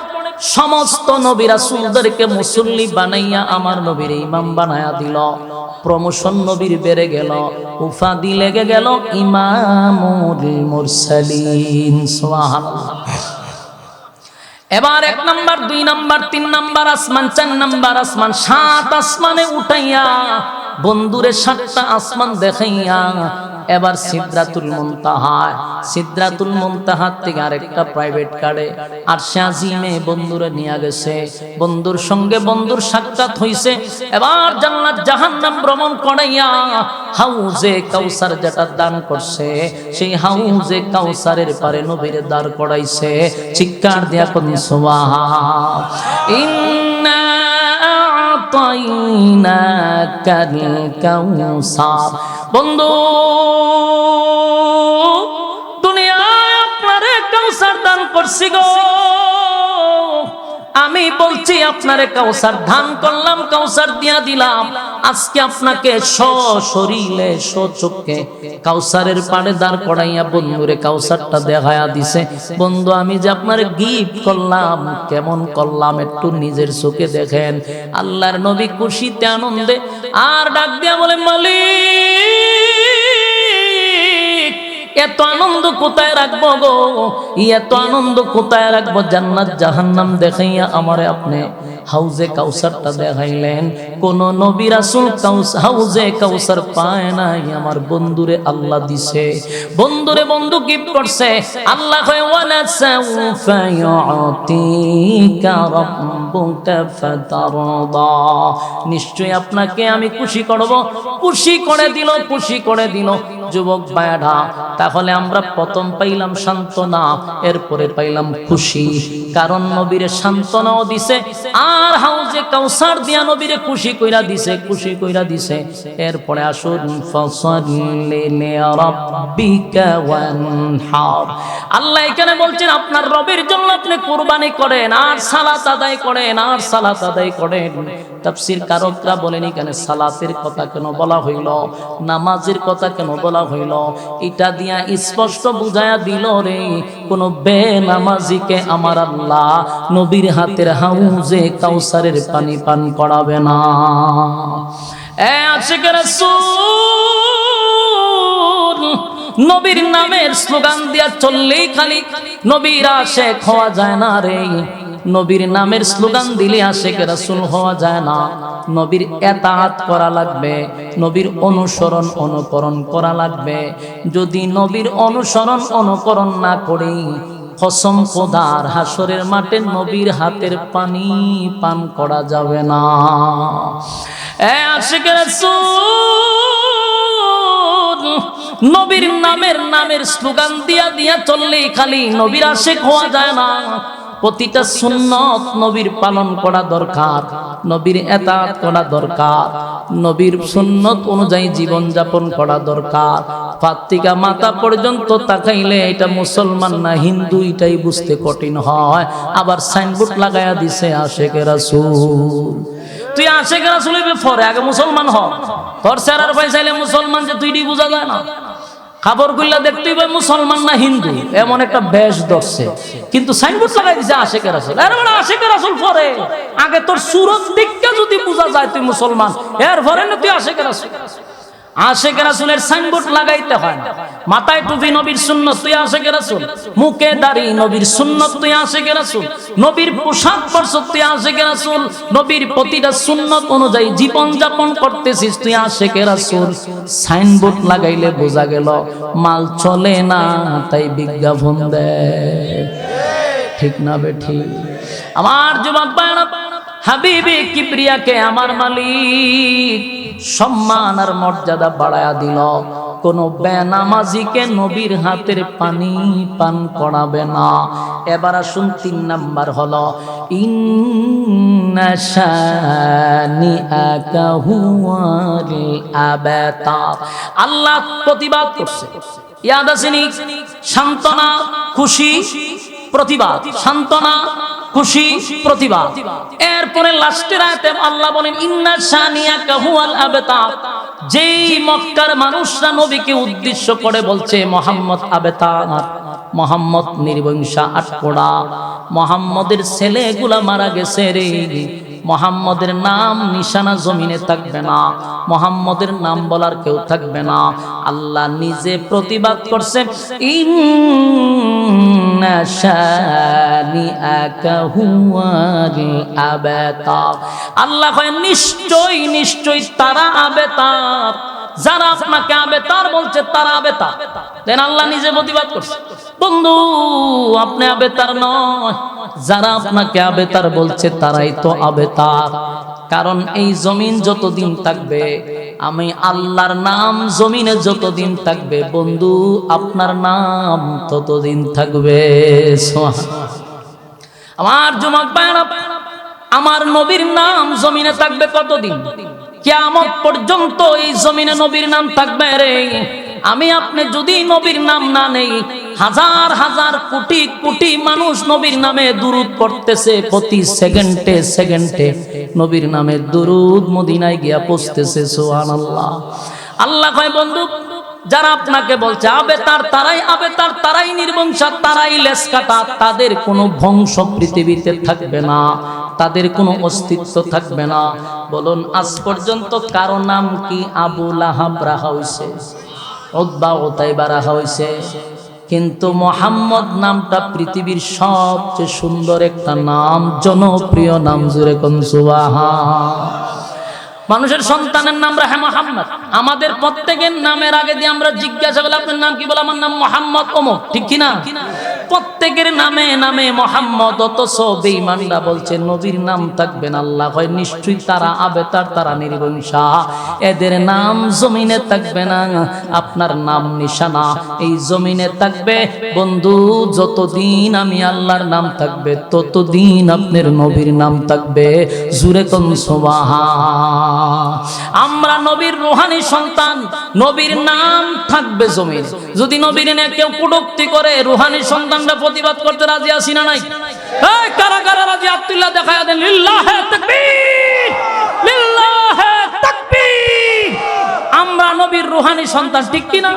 সমস্ত নবী রাসূলদেরকে মুসল্লি বানাইয়া আমার নবীর ইমাম বানায়া দিল। প্রমোশন নবীর বেড়ে গেল, উপাধি লেগে গেল ইমামুল মুরসালিন। সুবহানাল্লাহ। এবার 1 নাম্বার 2 নাম্বার 3 নাম্বার আসমান, 4 নাম্বার আসমান, 7 আসমানে উঠাইয়া বন্ধুরে 7টা আসমান দেখাইয়া এবার সিদরাতুল মুনতাহা, সিদরাতুল মুনতাহা থেকে আরেকটা প্রাইভেট কারে আরশে আজিমে বন্ধুরে নিয়ে গেছে। বন্ধুর সঙ্গে বন্ধুর সাক্ষাৎ হইছে। এবার জান্নাত জাহান্নাম ভ্রমণ করাইয়া হাউজে কাউসার যেটা দান করছে, সেই হাউজে কাউসারের পারে নবীরে দাঁড় করাইছে। চিৎকার দিয়া কোন সুবহান। ইন্না আতাইনাকাল কাউসার। বন্ধু দুনিয়ায় আপনারে কাউসার দান করছি গো, আমি বলছি আপনারে কাউসার দান করলাম, কাউসার দিয়া দিলাম। আজকে আপনাকে সশরীরে সচক্ষে কাউসারের পাড়ে দাঁড় করাইয়া বন্ধুরে কাউসারটা দেখায়া দিছে। বন্ধু আমি যে আপনারে গিফট করলাম, কেমন করলাম একটু নিজের চোখে দেখেন। আল্লাহর নবী খুশিতে আনন্দে আর ডাক দিয়া বলে মালিক এত আনন্দ কোথায় রাখবো গো, এত আনন্দ কোথায় রাখবো? জান্নাত জাহান্নাম দেখাইয়া আমারে আপনি হাউজে কাউসারটা দেখাইলেন। কোন নবী রাসূল হাউজে কাউসার পায় নাই, আমার বন্ধুরে আল্লাহ দিছে। বন্ধুরে বন্ধু গিফট করছে। আল্লাহ কয় ওয়ালা সাউফা ইউতিকা রাব্বুকা ফাতারদা, নিশ্চয় আপনাকে আমি খুশি করব। খুশি করে দিল, খুশি করে দিল যুবক ভাইরা। তাহলে আমরা প্রথম পাইলাম সান্ত্বনা, এরপরে পাইলাম খুশি, কারণ নবীরে সান্ত্বনাও দিছে আর হাউজে কাউসার দিয়া নবীরে খুশি কইরা দিছে, খুশি কইরা দিছে। এরপরে আসুন ফাসাল্লি লিরাব্বিকা ওয়ানহার। আল্লাহ এখানে বলছেন আপনার রবের জন্য আপনি কুরবানি করেন আর সালাত আদায় করেন, আর সালাত আদায় করেন। তাফসীর কারকরা বলেন এখানে সালাতের কথা কেন বলা হইল, নামাজের কথা কেন বলা হইল? এটা দিয়া স্পষ্ট বুঝায়া দিল রে কোন বেনামাজিকে আমার আল্লাহ নবীর হাতের হাউজে কাউসারের পানি পান করাবে না। আশিক রাসূল নবীর নামের স্লোগান দিয়া চললেই খালি নবীর আশিক হওয়া যায় না রে। নবীর নামের স্লোগান দিলে আশিক রাসূল হওয়া যায় না। নবীর এতাআত করা লাগবে, নবীর অনুসরণ অনুকরণ করা লাগবে। যদি নবীর অনুসরণ অনুকরণ না করি, কসম খোদার হাসরের মাঠে নবীর হাতের পানি পান করা যাবে না। আশিক রাসূল নবীর নামের স্লোগান দিয়া দিয়া চললে খালি নবীর আশিক হওয়া যায় না। প্রতিটা সুন্নত নবীর পালন করা দরকার, নবীর এতাআত করা দরকার, নবীর সুন্নত অনুযায়ী জীবন যাপন করা দরকার। পাত্তিকা মাথা পর্যন্ত তাকাইলে এটা মুসলমান না হিন্দু এটাই বুঝতে কঠিন হয়। আবার সাইনবোর্ড লাগায়া দিছে আশিক রাসূল। তুই আশিক রাসূল পরে আগে মুসলমান হ, তোর চেহারার পাইছাইলে মুসলমান যে তুই বুঝা যায় না। খবর গুলা দেখতেই পাই মুসলমান না হিন্দু, এমন একটা বেশ ধরছে, কিন্তু সাইনবোর্ড লাগাই দিছে আশিক রাসূল। আরে বড় আশিক রাসূল পরে আগে তোর সুরত দিকটা যদি বোঝা যায় তুই মুসলমান, এর পরে না তুই আশিক রাসূল। আশিকে রাসূলের সাইনবোর্ড লাগাইতে হয় না। মাথায় টুপি নবীর সুন্নাত, তুই আশিকে রাসূল। মুখে দাড়ি নবীর সুন্নাত, তুই আশিকে রাসূল। নবীর পোশাক পরছ, তুই আশিকে রাসূল। নবীর প্রতিটা সুন্নাত অনুযায়ী জীবন যাপন করতেছিস, তুই আশিকে রাসূল। সাইনবোর্ড লাগাইলে বোঝা গেল মাল চলে না, তাই বিজ্ঞাপন দেয়। ঠিক না বেঠিক? আমার যুবক ভাইরা, হাবিবে কিবরিয়াকে আমার মালিক সম্মান আর মর্যাদা বাড়ায়া দিল। কোন বেনামাজিকে নবীর হাতের পানি পান করাবে না। এবার আসুন 3 নাম্বার হলো ইন্না শানিআকা হুয়াল আবতার। আল্লাহ প্রতিবাদ করছে। ইয়াদ আসেনি? সান্ত্বনা, খুশি, প্রতিবাদ। সান্ত্বনা, খুশি, প্রতিবাদ। এরপরে লাস্টের আয়াতে আল্লাহ বলেন ইন্না শানিআকা হুয়াল আবতার। যেই মক্কার মানুষরা নবীকে উদ্দেশ্য করে বলছে মুহাম্মদ আবতার, মুহাম্মদ নির্বংশা আটপোড়া, মুহাম্মদের ছেলেগুলা মারা গেছে রে, মুহাম্মদের নাম নিশানা জমিনে থাকবে না, মুহাম্মদের নাম বলার কেউ থাকবে না। আল্লাহ নিজে প্রতিবাদ করছে ইন্না শানিআকা হুয়াল আবতার। আল্লাহ কয় নিশ্চয় নিশ্চয় তারা আবেতার, যারা আপনাকে আবেতার বলছে তারা আবেতার। দেন আল্লাহ নিজে প্রতিবাদ করছে, বন্ধু আপনি আবেতার নয়, যারা আপনাকে আবেতার বলছে তারাই তো আবেতার। কারণ এই জমিন যতদিন থাকবে, আমি আল্লাহর নাম জমিনে যতদিন থাকবে, বন্ধু আপনার নাম ততদিন থাকবে। আমার যুবক ভাইরা, আমার নবীর নাম জমিনে থাকবে কতদিন? কিয়ামত পর্যন্ত এই জমিনে নবীর নাম থাকবে রে। আমি আপনি যদি নবীর নাম না নেই, হাজার হাজার কোটি কোটি মানুষ নবীর নামে দুরূদ পড়তেছে, প্রতি সেকেন্ডে সেকেন্ডে নবীর নামে দুরূদ মদিনায় গিয়া পৌঁছতেছে। সুবহানাল্লাহ। আল্লাহ কয় বন্ধু, যারা আপনাকে বলছে আবেতার, তারাই আবেতার, তারাই নির্বংশা, তারাই লেস কাটা, তাদের কোনো বংশ পৃথিবীতে থাকবে না, তাদের কোনো অস্তিত্ব থাকবে না। বলুন আজ পর্যন্ত কারো নাম কি আবু লাহাব রাখা হইছে, উতবা উতাইবা রাখা হইছে, কিন্তু মুহাম্মদ নামটা পৃথিবীর সবচেয়ে সুন্দর একটা নাম, জনপ্রিয় নাম। জোরে কোন সুবহান। মানুষের সন্তানের নাম রাখে মুহাম্মদ। আমাদের প্রত্যেকের নামের আগে দিয়ে আমরা জিজ্ঞাসা করলে আপনার নাম কি, বলে আমার নাম মুহাম্মদ অমুক, ঠিক কি না? প্রত্যেকের নামে নামে মুহাম্মদ, অথচ বেঈমানরা বলছে নবীর নাম থাকবে না। আল্লাহ কয় নিশ্চয়ই তারা আবেতার, তারা নির্বংশা, এদের নাম জমিনে থাকবে না, আপনার নাম নিশানা এই জমিনে থাকবে। বন্ধু যতদিন আমি আল্লাহর নাম থাকবে, ততদিন আপনার নবীর নাম থাকবে। জুরে কোন সুবহান। আমরা নবীর রূহানি সন্তান, নবীর নাম থাকবে জমিন। যদি নবীর নিয়ে কেউ কটূক্তি করে, রূহানি সন্তানরা প্রতিবাদ করতে রাজি আছি না নাই? এই কারা কারা রাজি? আব্দুল্লাহ দেখায়া দেন। লিল্লাহে তাকবীর, লিল্লাহে তাকবীর। আমরা নবীর রূহানি সন্তান, ঠিক কি না?